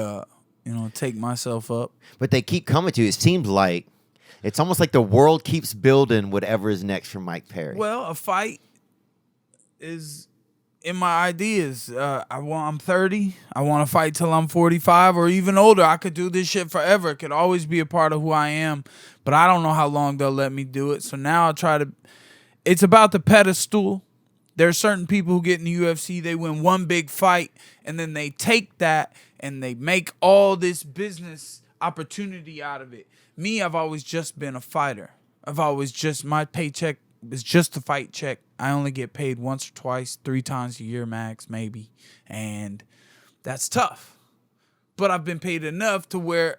take myself up. But they keep coming to you. It seems like it's almost like the world keeps building whatever is next for Mike Perry. Well, a fight is in my ideas. I'm 30. I want to fight till I'm 45 or even older. I could do this shit forever. It could always be a part of who I am, but I don't know how long they'll let me do it. So now I try to. It's about the pedestal. There are certain people who get in the UFC. They win one big fight, and then they take that and they make all this business opportunity out of it. Me, I've always just been a fighter. My paycheck is just a fight check. I only get paid once or twice, 3 times a year max, maybe. And that's tough. But I've been paid enough to where,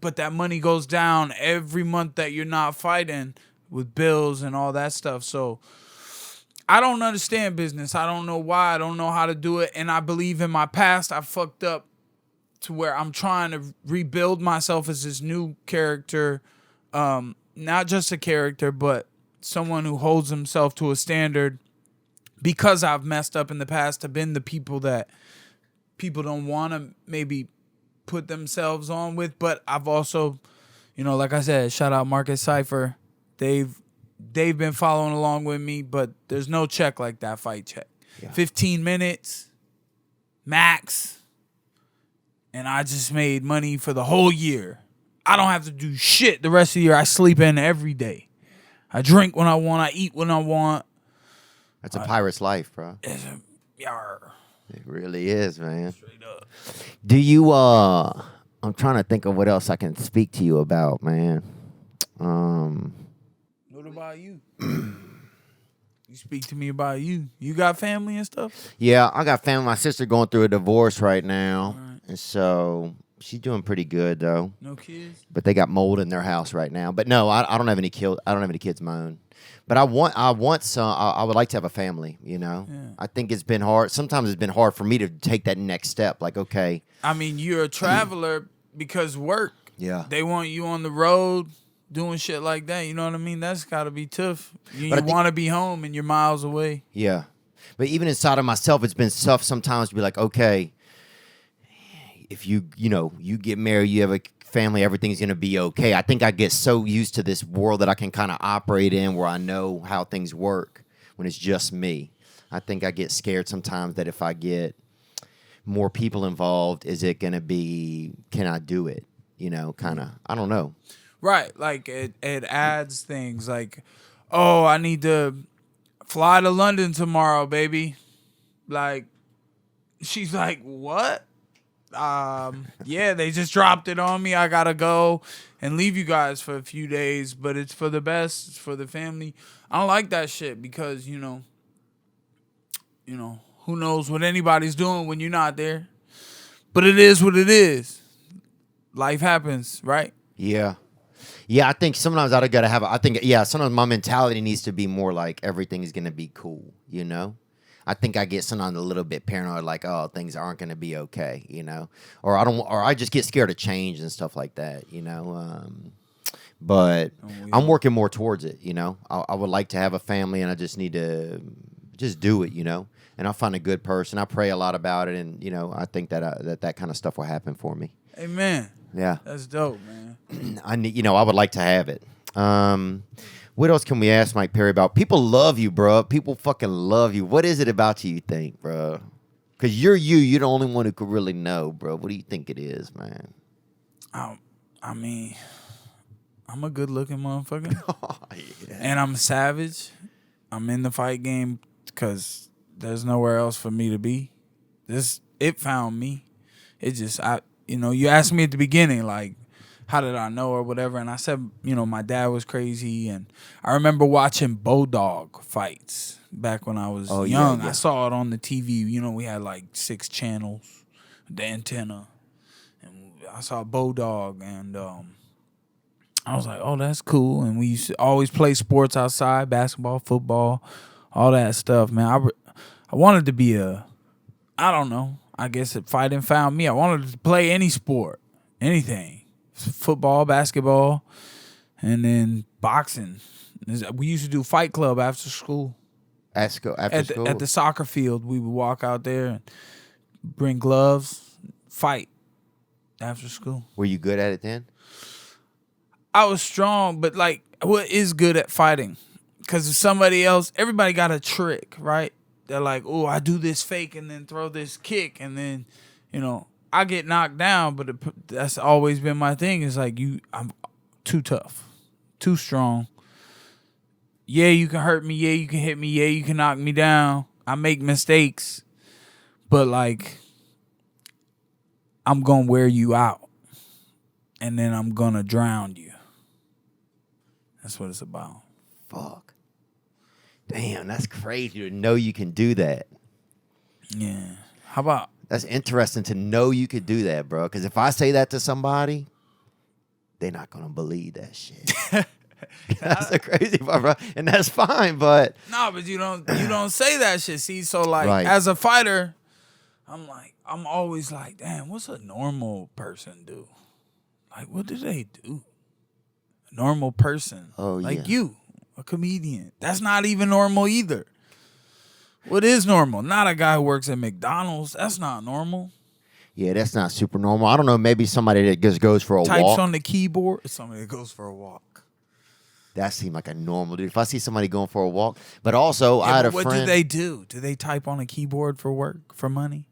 but that money goes down every month that you're not fighting with bills and all that stuff. So I don't understand business. I don't know why. I don't know how to do it. And I believe in my past I fucked up to where I'm trying to rebuild myself as this new character. Not just a character, but someone who holds himself to a standard because I've messed up in the past, have been the people that people don't want to maybe put themselves on with. But I've also, like I said, shout out Marcus Cypher. They've been following along with me, but there's no check like that fight check. Yeah. 15 minutes max, and I just made money for the whole year. I don't have to do shit the rest of the year. I sleep in every day. I drink when I want. I eat when I want. That's a pirate's life, bro. Yar. It really is, man. Straight up. Do you, I'm trying to think of what else I can speak to you about, man. What about you? You speak to me about you. You got family and stuff? Yeah, I got family. My sister going through a divorce right now. Right. And so she's doing pretty good, though. No kids? But they got mold in their house right now. But no, I don't have any kids. I don't have any kids of my own. But I want some. I would like to have a family. Yeah. I think it's been hard. Sometimes it's been hard for me to take that next step. Like, okay. I mean, you're a traveler because work. Yeah. They want you on the road doing shit like that. You know what I mean? That's got to be tough. You want to be home and you're miles away. Yeah. But even inside of myself, it's been tough sometimes to be like, okay, if you get married, you have a family, everything's going to be okay. I think I get so used to this world that I can kind of operate in where I know how things work when it's just me. I think I get scared sometimes that if I get more people involved, is it going to be, can I do it? Kind of, I don't know. Right. Like it adds things like, oh, I need to fly to London tomorrow, baby. Like, she's like, what? Yeah, they just dropped it on me. I gotta go and leave you guys for a few days, but it's for the best. It's for the family. I don't like that shit because, who knows what anybody's doing when you're not there. But it is what it is. Life happens, right? Yeah. Yeah, I think sometimes I gotta have. Sometimes my mentality needs to be more like everything is gonna be cool. I think I get sometimes a little bit paranoid, like, oh, things aren't gonna be okay. Or I just get scared of change and stuff like that. But I'm working more towards it. I would like to have a family, and I just need to just do it. And I find a good person. I pray a lot about it, and I think that that kind of stuff will happen for me. Amen. Yeah, that's dope, man. I would like to have it. What else can we ask Mike Perry about? People love you, bro. People fucking love you. What is it about you think, bro? Because you're the only one who could really know, bro. What do you think it is, man? I mean, I'm a good-looking motherfucker. Oh, yeah. And I'm savage. I'm in the fight game because there's nowhere else for me to be. It found me. It just, you asked me at the beginning, like, how did I know or whatever? And I said, my dad was crazy. And I remember watching Bulldog fights back when I was young. Yeah. I saw it on the TV. We had like 6 channels, the antenna. And I saw Bulldog. And I was like, oh, that's cool. And we used to always play sports outside, basketball, football, all that stuff, man. I wanted to be I don't know. I guess if fighting found me, I wanted to play any sport, anything. Football, basketball, and then boxing. We used to do Fight Club after school. After school? At the soccer field, we would walk out there and bring gloves, fight after school. Were you good at it then? I was strong, but like, what is good at fighting? Because if somebody else, everybody got a trick, right? They're like, oh, I do this fake and then throw this kick, and then, I get knocked down, but that's always been my thing. It's like, I'm too tough, too strong. Yeah, you can hurt me. Yeah, you can hit me. Yeah, you can knock me down. I make mistakes, but like, I'm going to wear you out, and then I'm going to drown you. That's what it's about. Fuck. Damn, that's crazy to know you can do that. Yeah. How about... That's interesting to know you could do that, bro. Because if I say that to somebody, they're not going to believe that shit. That's the crazy part, bro. And that's fine, but No, but you don't say that shit. See, so like Right. as a fighter, I'm always like, damn, what's a normal person do? Like, what do they do? A normal person. Oh, like yeah. you, a comedian. That's not even normal either. What is normal? Not a guy who works at McDonald's. That's not normal. yeah, that's not super normal. I don't know, maybe somebody that just goes for a Types walk. on the keyboard. Or somebody that goes for a walk. That seemed like a normal dude. If I see somebody going for a walk, but also I had a What friend. do they do? Do they type on a keyboard for work, for money?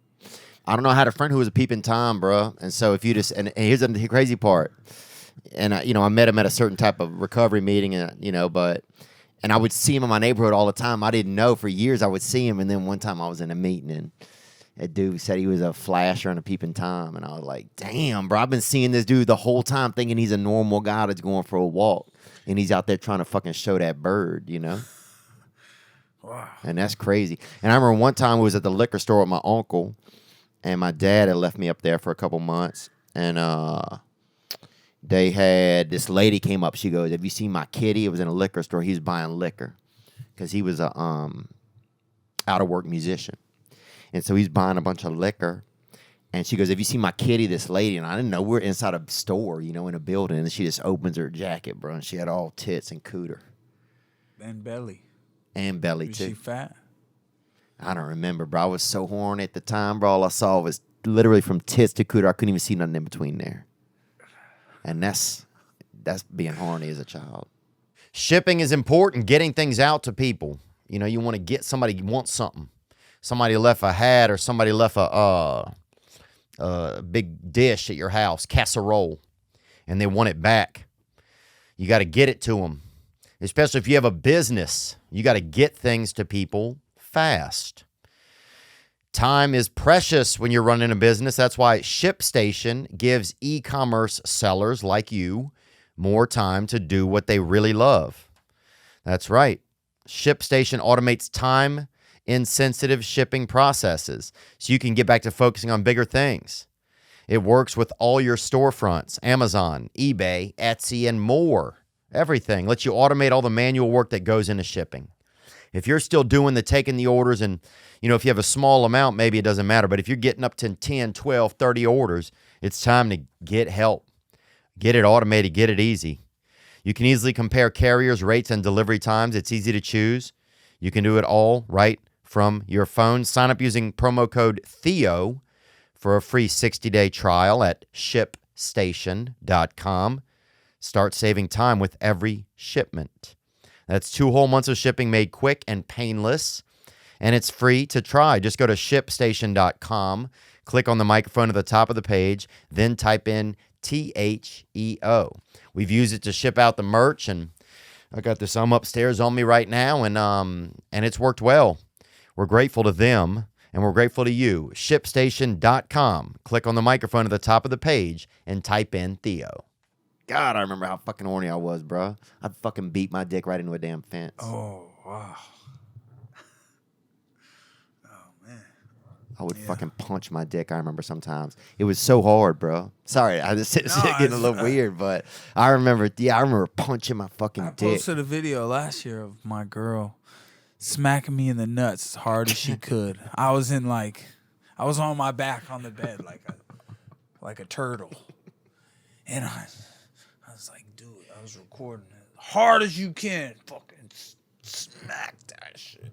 I don't know. I had a friend who was a peeping Tom, bro. And so if you just and here's the crazy part. And I met him at a certain type of recovery meeting, and and I would see him in my neighborhood all the time. I didn't know for years I would see him, and then one time I was in a meeting and that dude said he was a flasher and a peeping Tom, and I was like, damn, bro, I've been seeing this dude the whole time, thinking he's a normal guy that's going for a walk, and he's out there trying to fucking show that bird, Wow. And that's crazy. And I remember one time I was at the liquor store with my uncle, and my dad had left me up there for a couple months, and they had this lady came up. She goes, "Have you seen my kitty?" It was in a liquor store. He was buying liquor because he was a out of work musician, and so he's buying a bunch of liquor. And she goes, "Have you seen my kitty?" This lady, and I didn't know we're inside a store, in a building, and she just opens her jacket, bro, and she had all tits and cooter And belly. and belly Was too. she fat? I don't remember, bro. I was so horny at the time, bro. All I saw was literally from tits to cooter. I couldn't even see nothing in between there. And that's being horny as a child. Shipping is important. Getting things out to people. You want to get somebody wants something. Somebody left a hat or somebody left a big dish at your house, casserole, and they want it back. You got to get it to them. Especially if you have a business, you got to get things to people fast. Time is precious when you're running a business. That's why ShipStation gives e-commerce sellers like you more time to do what they really love. That's right. ShipStation automates time-insensitive shipping processes so you can get back to focusing on bigger things. It works with all your storefronts, Amazon, eBay, Etsy, and more. Everything. Lets you automate all the manual work that goes into shipping. If you're still doing the taking the orders and, if you have a small amount, maybe it doesn't matter. But if you're getting up to 10, 12, 30 orders, it's time to get help. Get it automated. Get it easy. You can easily compare carriers, rates, and delivery times. It's easy to choose. You can do it all right from your phone. Sign up using promo code Theo for a free 60-day trial at ShipStation.com. Start saving time with every shipment. That's 2 whole months of shipping made quick and painless, and it's free to try. Just go to ShipStation.com, click on the microphone at the top of the page, then type in THEO. We've used it to ship out the merch, and I got this upstairs on me right now, and it's worked well. We're grateful to them, and we're grateful to you. ShipStation.com. Click on the microphone at the top of the page and type in Theo. God, I remember how fucking horny I was, bro. I'd fucking beat my dick right into a damn fence. Oh, wow. I would fucking punch my dick, I remember sometimes. It was so hard, bro. Sorry, I just getting a little weird, but I remember punching my fucking dick. I posted a video last year of my girl smacking me in the nuts as hard as she could. I was on my back on the bed like a turtle. And I was like, dude, I was recording it. Hard as you can, fucking smack that shit.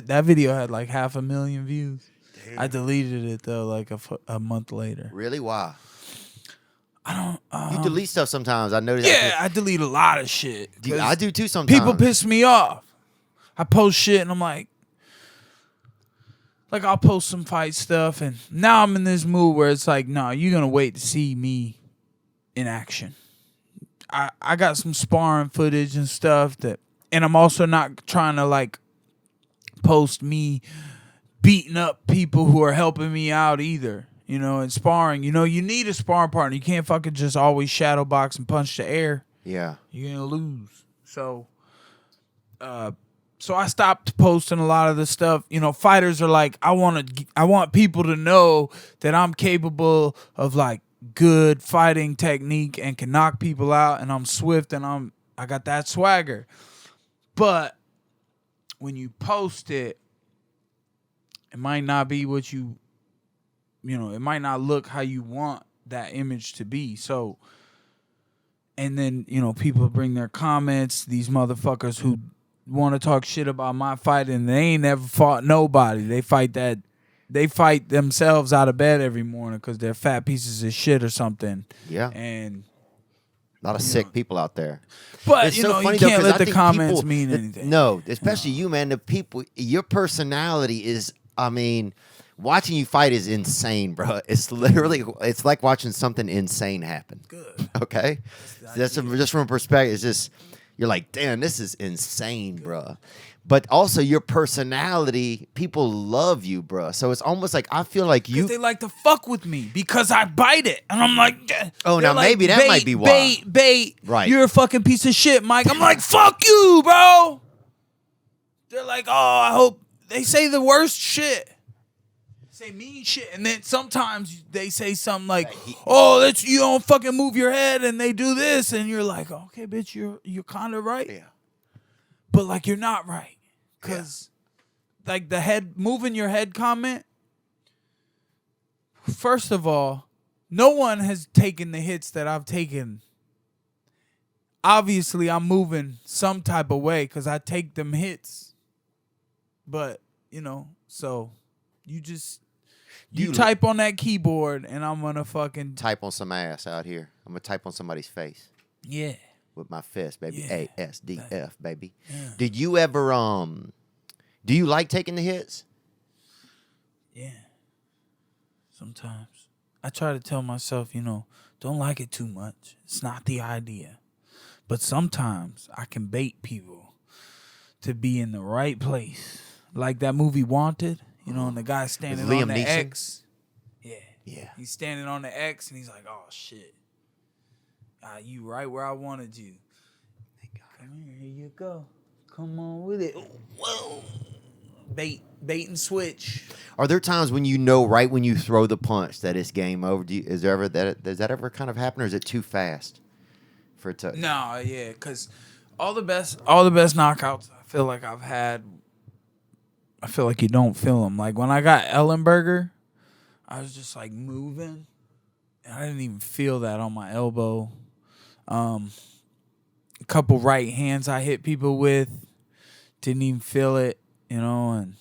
That video had like 500,000 views. Damn. I deleted it though, like a month later. Really? Why? I don't. You delete stuff sometimes. I noticed. Yeah, I delete a lot of shit. I do too sometimes. People piss me off. I post shit and I'm like I'll post some fight stuff, and now I'm in this mood where it's like, no, you're gonna wait to see me in action. I got some sparring footage and stuff and I'm also not trying to like post me beating up people who are helping me out either. In sparring, you need a sparring partner. You can't fucking just always shadow box and punch the air. Yeah. You're gonna lose. So I stopped posting a lot of the stuff. Fighters are like, I want people to know that I'm capable of like good fighting technique and can knock people out, and I'm swift and I'm I got that swagger. But when you post it, it might not be what it might not look how you want that image to be. So, and then, people bring their comments, these motherfuckers who want to talk shit about my fight, and they ain't never fought nobody. They fight themselves out of bed every morning because they're fat pieces of shit or something. Yeah. And a lot of sick people out there. But, It's you so know, funny you though, can't 'cause let I the think comments people- mean anything. No, especially you, man. The people, your personality is, watching you fight is insane, bro. It's like watching something insane happen. Good. Okay? Just from a perspective, it's just, you're like, damn, this is insane, bro. But also your personality, people love you, bro. So it's almost like, I feel like you. They like to fuck with me because I bite it. And I'm like, Oh, they're now like, maybe that might be why. Bait. Right. You're a fucking piece of shit, Mike. I'm like, fuck you, bro. They're like, oh, I hope. They say the worst shit. Say mean shit. And then sometimes they say something like, oh, you don't fucking move your head and they do this. And you're like, okay, bitch, you're kind of right. Yeah. But like, you're not right. Because like the moving your head comment, first of all, no one has taken the hits that I've taken. Obviously, I'm moving some type of way because I take them hits. But, so you just, you type on that keyboard and I'm going to fucking. Type on some ass out here. I'm going to type on somebody's face. Yeah. With my fist, baby. Yeah. ASDF, baby. Yeah. Did you ever, do you like taking the hits? Yeah. Sometimes. I try to tell myself, don't like it too much. It's not the idea. But sometimes I can bait people to be in the right place. Like that movie Wanted, and the guy standing on the X. Yeah. Yeah. He's standing on the X and he's like, oh, shit. You right where I wanted you. Come here you go. Come on with it. Whoa. Bait and switch. Are there times when right when you throw the punch that it's game over? Does that ever kind of happen, or is it too fast for it to? No, yeah, because all the best knockouts I feel like I've had, I feel like you don't feel them. Like when I got Ellenberger, I was just like moving, and I didn't even feel that on my elbow. A couple right hands I hit people with, didn't even feel it, and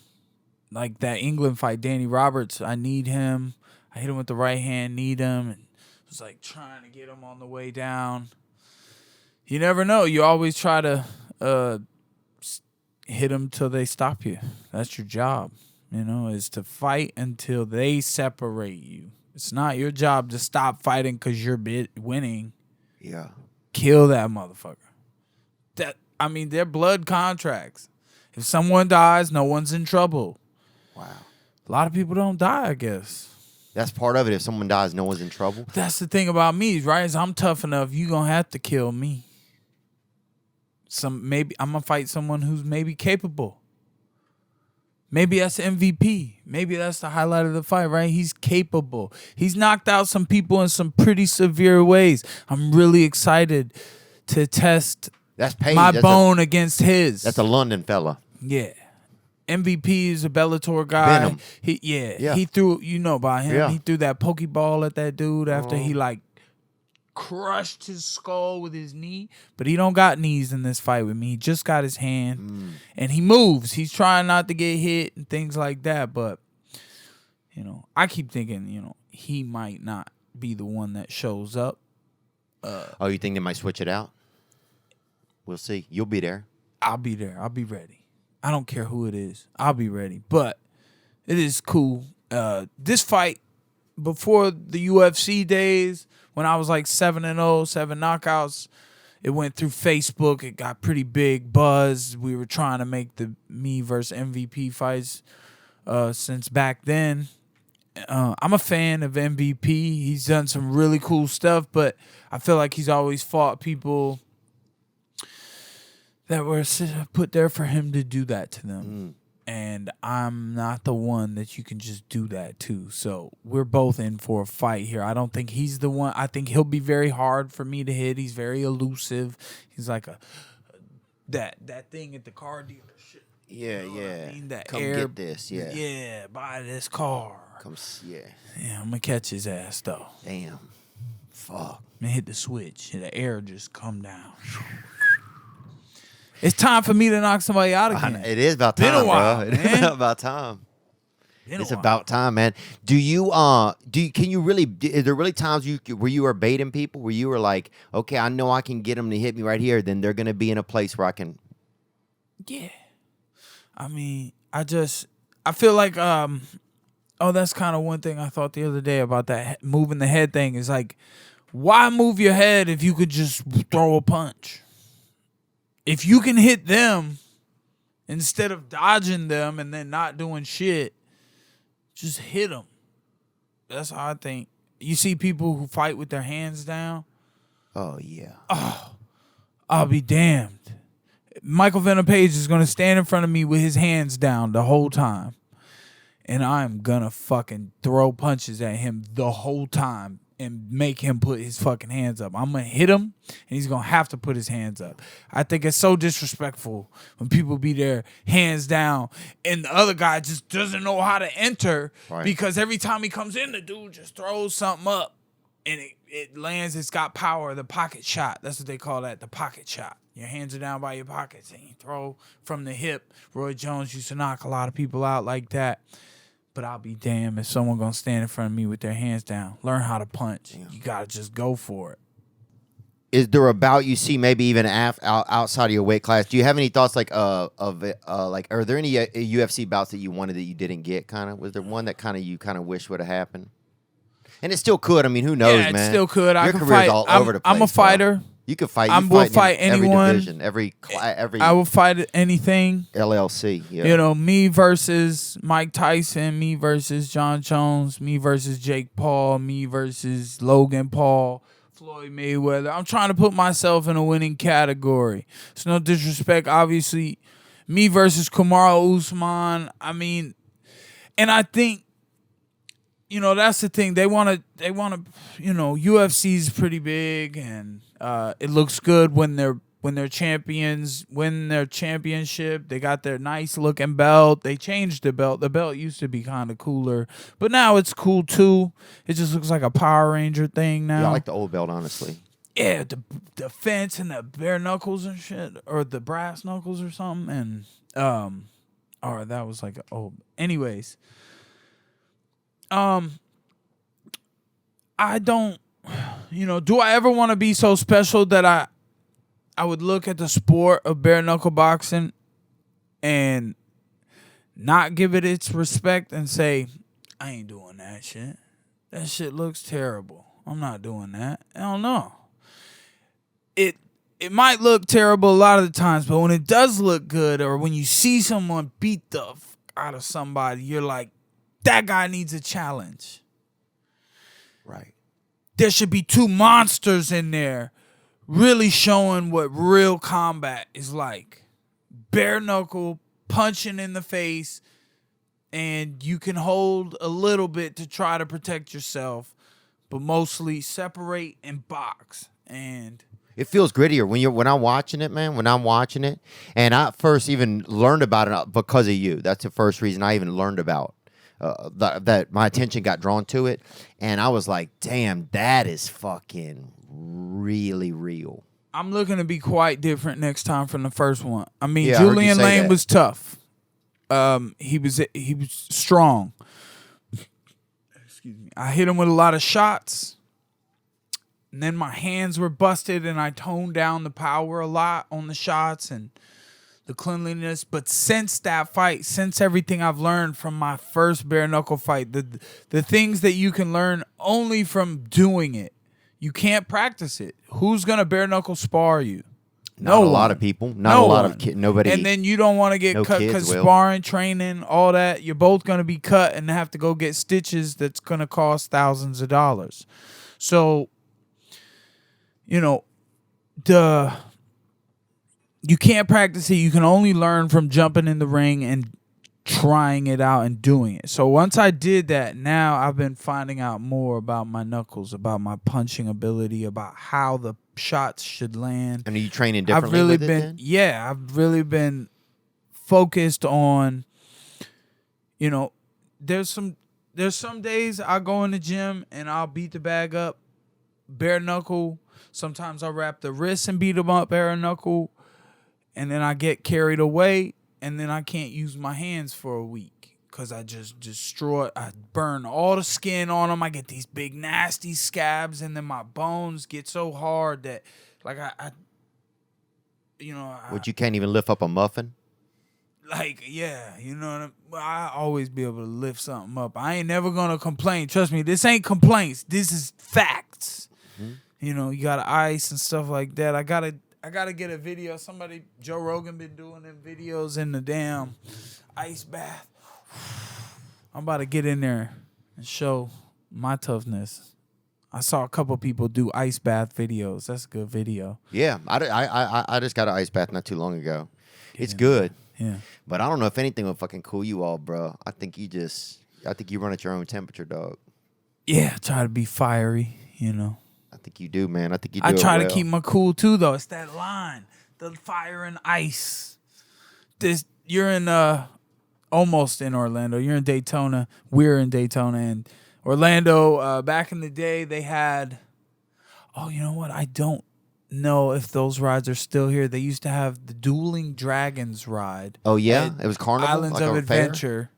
like that England fight, Danny Roberts, I need him. I hit him with the right hand, need him, and was like trying to get him on the way down. You never know. You always try to hit them till they stop you. That's your job, is to fight until they separate you. It's not your job to stop fighting because you're winning. Yeah. Kill that motherfucker. They're blood contracts. If someone dies, no one's in trouble. Wow. A lot of people don't die, I guess. That's part of it. If someone dies, no one's in trouble. That's the thing about me, right? Is I'm tough enough. You gonna have to kill me. Maybe I'm gonna fight someone who's maybe capable. Maybe that's MVP. Maybe that's the highlight of the fight, right? He's capable. He's knocked out some people in some pretty severe ways. I'm really excited to test my bone against his. That's a London fella. Yeah. MVP is a Bellator guy. Venom. He threw, about him. Yeah. He threw that pokeball at that dude after he crushed his skull with his knee. But he don't got knees in this fight with me. He just got his hand. And he moves. He's trying not to get hit and things like that. But, I keep thinking, he might not be the one that shows up. You think they might switch it out? We'll see. You'll be there. I'll be there. I'll be ready. I don't care who it is. I'll be ready. But it is cool. This fight, before the UFC days, when I was like 7-0, 7 knockouts, it went through Facebook. It got pretty big buzz. We were trying to make the me versus MVP fights since back then. I'm a fan of MVP. He's done some really cool stuff, but I feel like he's always fought people that were put there for him to do that to them. And I'm not the one that you can just do that to. So we're both in for a fight here. I don't think he's the one. I think he'll be very hard for me to hit. He's very elusive. He's like that thing at the car dealership. Yeah, You know what I mean? That Come air, get this. Yeah. Yeah, buy this car. Yeah. Yeah, I'm gonna catch his ass though. Damn. Fuck. And hit the switch. And the air just come down. It's time for me to knock somebody out again. It is about Been a time, while, bro. It man. is about time. Been a while. About time, man. Can you really, is there really times where you are baiting people, where you were like, okay, I know I can get them to hit me right here, then they're going to be in a place where I can. Yeah. I mean, I feel like, that's kind of one thing I thought the other day about that moving the head thing is like, why move your head if you could just throw a punch? If you can hit them instead of dodging them and then not doing shit, just hit them. That's how I think. You see people who fight with their hands down? Oh, yeah. I'll be damned. Michael Venom Page is going to stand in front of me with his hands down the whole time. And I'm going to fucking throw punches at him the whole time and make him put his fucking hands up. I'm going to hit him, and he's going to have to put his hands up. I think it's so disrespectful when people be there hands down, and the other guy just doesn't know how to enter because every time he comes in, the dude just throws something up, and it lands. It's got power, the pocket shot. That's what they call that, the pocket shot. Your hands are down by your pockets, and you throw from the hip. Roy Jones used to knock a lot of people out like that. But I'll be damned if someone gonna stand in front of me with their hands down. Learn how to punch. You gotta just go for it. Is there a bout you see maybe even outside of your weight class? Do you have any thoughts like are there any UFC bouts that you wanted that you didn't get? Kind of, was there one that you wish would have happened? And it still could. I mean, who knows, man? It still could. Your I can career's fight. all over the place. I'm a fighter. Bro. You could fight. I will fight in anyone. Every division, every. I will fight anything. LLC. Yeah. You know, me versus Mike Tyson, me versus John Jones, me versus Jake Paul, me versus Logan Paul, Floyd Mayweather. I'm trying to put myself in a winning category. It's no disrespect, obviously. Me versus Kamaru Usman. I mean, and I think, you know, that's the thing. They want to, UFC's pretty big, and it looks good when they're champions, win their championship. They got their nice looking belt. They changed the belt. The belt used to be kind of cooler, but now it's cool too. It just looks like a Power Ranger thing now. Yeah, I like the old belt, honestly. Yeah, the fence and the bare knuckles and shit, or the brass knuckles or something, and or that was like anyways. I don't, do I ever want to be so special that I would look at the sport of bare knuckle boxing and not give it its respect and say, I ain't doing that shit. That shit looks terrible. I'm not doing that. I don't know. It might look terrible a lot of the times, but when it does look good, or when you see someone beat the fuck out of somebody, you're like, that guy needs a challenge. Right. There should be two monsters in there really showing what real combat is like. Bare knuckle, punching in the face, and you can hold a little bit to try to protect yourself, but mostly separate and box. And it feels grittier when I'm watching it, man. When I'm watching it, and I first even learned about it because of you. That's the first reason I even learned about that. My attention got drawn to it, and I was like, "Damn, that is fucking really real." I'm looking to be quite different next time from the first one. I mean, Yeah, I heard you Julian say Lane that. was tough. He was strong. Excuse me. I hit him with a lot of shots. And then my hands were busted, and I toned down the power a lot on the shots and the cleanliness. But since that fight, since everything I've learned from my first bare knuckle fight, the things that you can learn only from doing it, you can't practice it. Who's gonna bare knuckle spar you? Not a lot of people. Not a lot of kids. Nobody. And then you don't want to get cut because sparring, training, all that. You're both gonna be cut and have to go get stitches. That's gonna cost thousands of dollars. So, you can't practice it. You can only learn from jumping in the ring and trying it out and doing it. So once I did that, now I've been finding out more about my knuckles, about my punching ability, about how the shots should land. And are you training differently with it then? Yeah, I've really been focused on, you know, there's some days I go in the gym and I'll beat the bag up, bare knuckle. Sometimes I'll wrap the wrists and beat them up, bare knuckle. And then I get carried away. And then I can't use my hands for a week because I just I burn all the skin on them. I get these big nasty scabs, and then my bones get so hard that, like, You can't even lift up a muffin? Like, yeah, you know what I mean? I always be able to lift something up. I ain't never going to complain. Trust me, this ain't complaints. This is facts. Mm-hmm. You know, you got ice and stuff like that. I gotta get a video. Joe Rogan been doing them videos in the damn ice bath. I'm about to get in there and show my toughness. I saw a couple people do ice bath videos. That's a good video. Yeah, I just got an ice bath not too long ago. It's good. Yeah. But I don't know if anything will fucking cool you all, bro. I think you run at your own temperature, dog. Yeah, try to be fiery, you know. I think you do, man. I think you do. I try to keep my cool too, though. It's that line, the fire and ice. You're in almost in Orlando. You're in Daytona. We're in Daytona, and Orlando. Back in the day, they had. Oh, you know what? I don't know if those rides are still here. They used to have the Dueling Dragons ride. Oh yeah, it was Carnival. Islands of Adventure.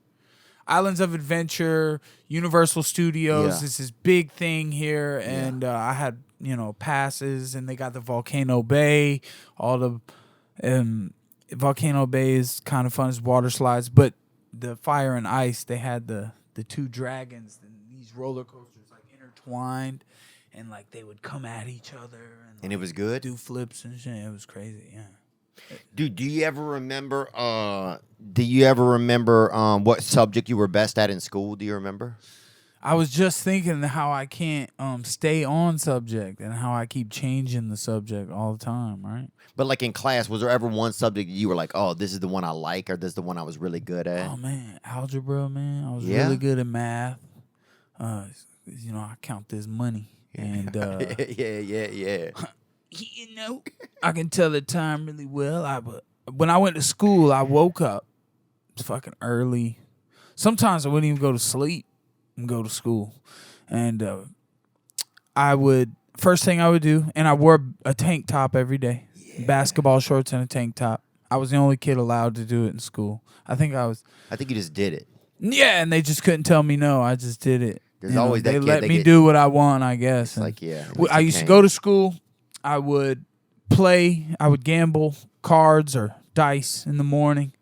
Islands of Adventure, Universal Studios. Yeah. It's this big thing here, and I had passes, and they got the Volcano Bay. All the Volcano Bay is kind of fun. It's water slides, but the Fire and Ice, they had the two dragons and these roller coasters like intertwined, and like they would come at each other, and it was good. Do flips and shit. It was crazy. Yeah. Dude, do you ever remember what subject you were best at in school? Do you remember? I was just thinking how I can't stay on subject and how I keep changing the subject all the time, right? But like in class, was there ever one subject you were like, oh, this is the one I like, or this is the one I was really good at? Oh, man. Algebra, man. I was really good at math. I count this money. And yeah. I can tell the time really well. When I went to school, I woke up fucking early. Sometimes I wouldn't even go to sleep and go to school. And first thing I would do, and I wore a tank top every day, basketball shorts and a tank top. I was the only kid allowed to do it in school. I think you just did it. Yeah, and they just couldn't tell me no. I just did it. There's always that they kid let that me do what I want, I guess. Like, yeah. I used to go to school. I would play. I would gamble cards or dice in the morning.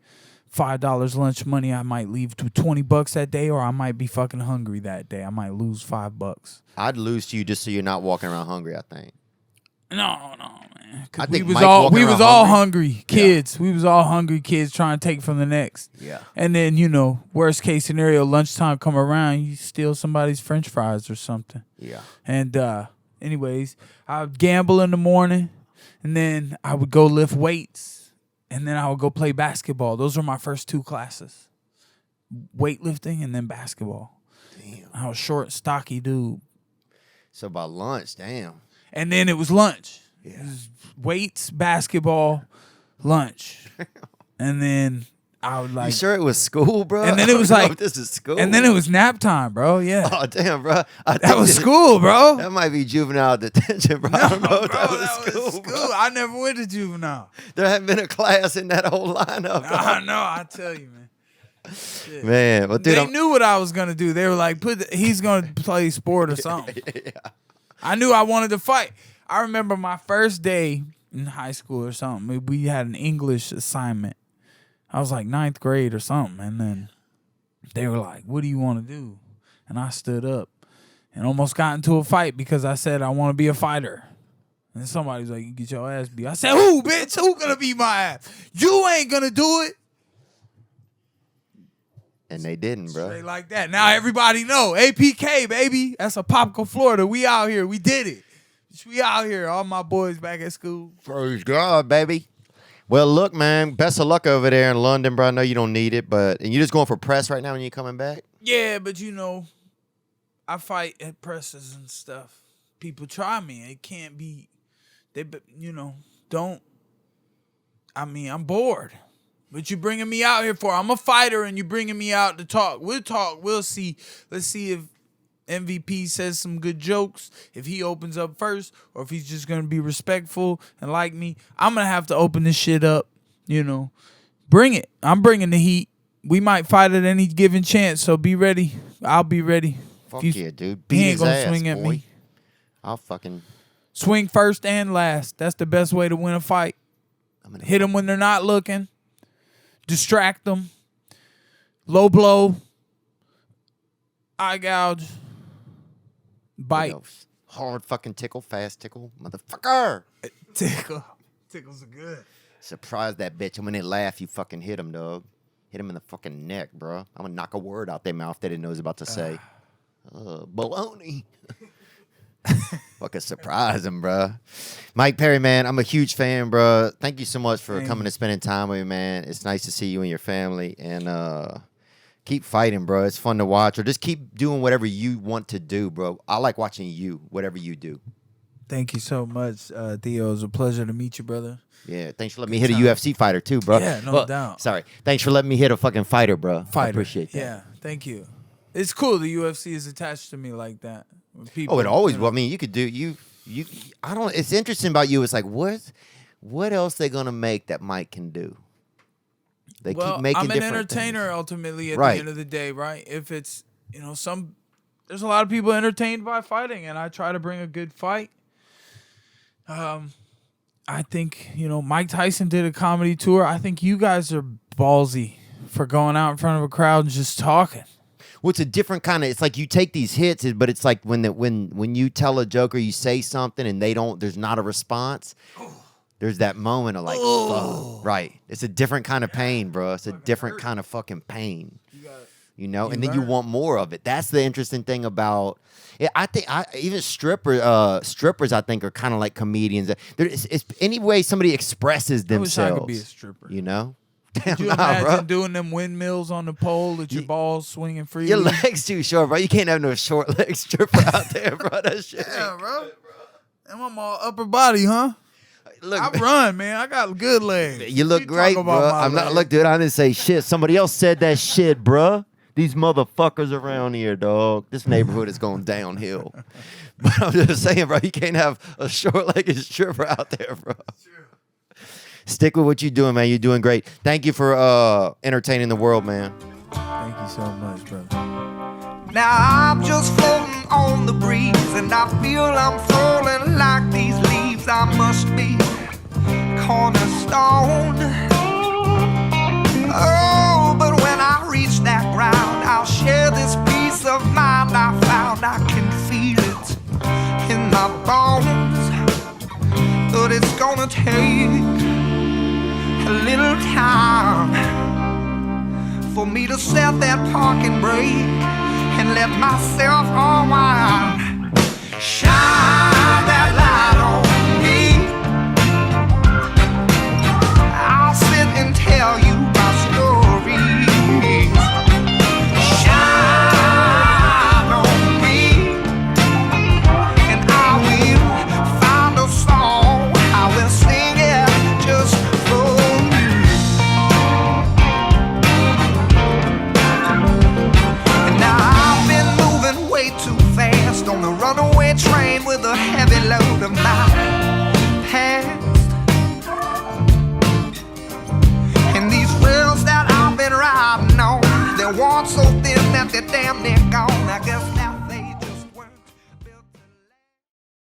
$5 lunch money. I might leave to $20 that day, or I might be fucking hungry that day. I might lose $5. I'd lose to you just so you're not walking around hungry, I think. No, man. I think we was all hungry kids. Yeah. We was all hungry kids trying to take from the next. Yeah. And then, worst case scenario, lunchtime come around, you steal somebody's French fries or something. Yeah. And anyways, I would gamble in the morning, and then I would go lift weights, and then I would go play basketball. Those were my first two classes. Weightlifting and then basketball. Damn. I was short, stocky dude. So by lunch, damn. And then it was lunch. Yeah. It was weights, basketball, lunch. And then I would You sure it was school, bro? And then it was like this is school. And then it was nap time, bro. Yeah. Oh damn, bro. That was school, bro. That might be juvenile detention, bro. I don't know if that was school. Bro. I never went to juvenile. There hadn't been a class in that whole lineup. I know. I tell you, man. Shit. Man, well, dude, they knew what I was gonna do. They were like, he's gonna play sport or something. Yeah. I knew I wanted to fight. I remember my first day in high school or something. We had an English assignment. I was like 9th grade or something, and then they were like, "What do you want to do?" And I stood up and almost got into a fight because I said I want to be a fighter. And somebody was like, "You get your ass beat." I said, "Who, bitch? Who gonna beat my ass? You ain't gonna do it." And they didn't, bro. Straight like that. Now everybody know. APK, baby. That's a Popco, Florida. We out here. We did it. We out here. All my boys back at school. Praise God, baby. Well, look, man, best of luck over there in London, bro. I know you don't need it, and you're just going for press right now when you're coming back? Yeah, but I fight at presses and stuff. People try me. It can't be, don't. I mean, I'm bored. What you bringing me out here for? I'm a fighter and you bringing me out to talk. We'll talk. We'll see. Let's see if MVP says some good jokes, if he opens up first, or if he's just going to be respectful and like me. I'm going to have to open this shit up, Bring it. I'm bringing the heat. We might fight at any given chance, so be ready. I'll be ready. Fuck yeah, dude. Beat He ain't his going to ass, swing at boy. me. I'll fucking... Swing first and last. That's the best way to win a fight. Hit them when they're not looking. Distract them. Low blow. Eye gouge. Bite. Hard fucking tickle, fast tickle, motherfucker. Tickles are good. Surprise that bitch. And when they laugh, you fucking hit them, dog. Hit them in the fucking neck, bro. I'm gonna knock a word out their mouth that they knows about to say. Baloney. Fucking surprise them, bro. Mike Perry, man, I'm a huge fan, bro. Thank you so much for coming and spending time with me, man. It's nice to see you and your family. And keep fighting, bro. It's fun to watch. Or just keep doing whatever you want to do, bro. I like watching you, whatever you do. Thank you so much, Theo. It was a pleasure to meet you, brother. Yeah, thanks for letting me hit a UFC fighter, too, bro. Yeah, no doubt. Sorry. Thanks for letting me hit a fucking fighter, bro. Fighter. I appreciate that. Yeah, thank you. It's cool the UFC is attached to me like that. People, it always will. I mean, you could do I don't. It's interesting about you. It's like what else they gonna make that Mike can do? They keep making. I'm an different entertainer things. ultimately at the end of the day, right? If it's there's a lot of people entertained by fighting, and I try to bring a good fight. I think Mike Tyson did a comedy tour. I think you guys are ballsy for going out in front of a crowd and just talking. Well, it's a different kind of. It's like you take these hits, but it's like when you tell a joke or you say something and there's not a response. There's that moment of like, fuck. Right? It's a different kind of pain, bro. It's a different kind of fucking pain. And then you want more of it. That's the interesting thing about. I think even strippers, I think, are kind of like comedians. It's any way somebody expresses themselves. I wish I could be a stripper. Damn, Could you imagine doing them windmills on the pole with your balls swinging freely? Your legs too short, bro. You can't have no short leg stripper out there, bro. That shit. Yeah, bro. And I'm all upper body, huh? Look, I run, man. I got good legs. You look great, bro. I'm not. Look, dude. I didn't say shit. Somebody else said that shit, bro. These motherfuckers around here, dog. This neighborhood is going downhill. But I'm just saying, bro. You can't have a short-legged stripper out there, bro. Stick with what you're doing, man. You're doing great. Thank you for entertaining the world, man. Thank you so much, brother. Now I'm just floating on the breeze, and I feel I'm falling like these leaves. I must be cornerstone. Oh, but when I reach that ground, I'll share this peace of mind I found. I can feel it in my bones, but it's gonna take a little time for me to set that parking brake and let myself unwind. Shine that light on me. I'll sit and tell you my stories. Shine on me, and I will find a song. I will sing it just for you. And now I've been moving way too fast on the runaway train with a heavy load of my past. And these rails that I've been riding on, they're worn so thin that they're damn near gone. I guess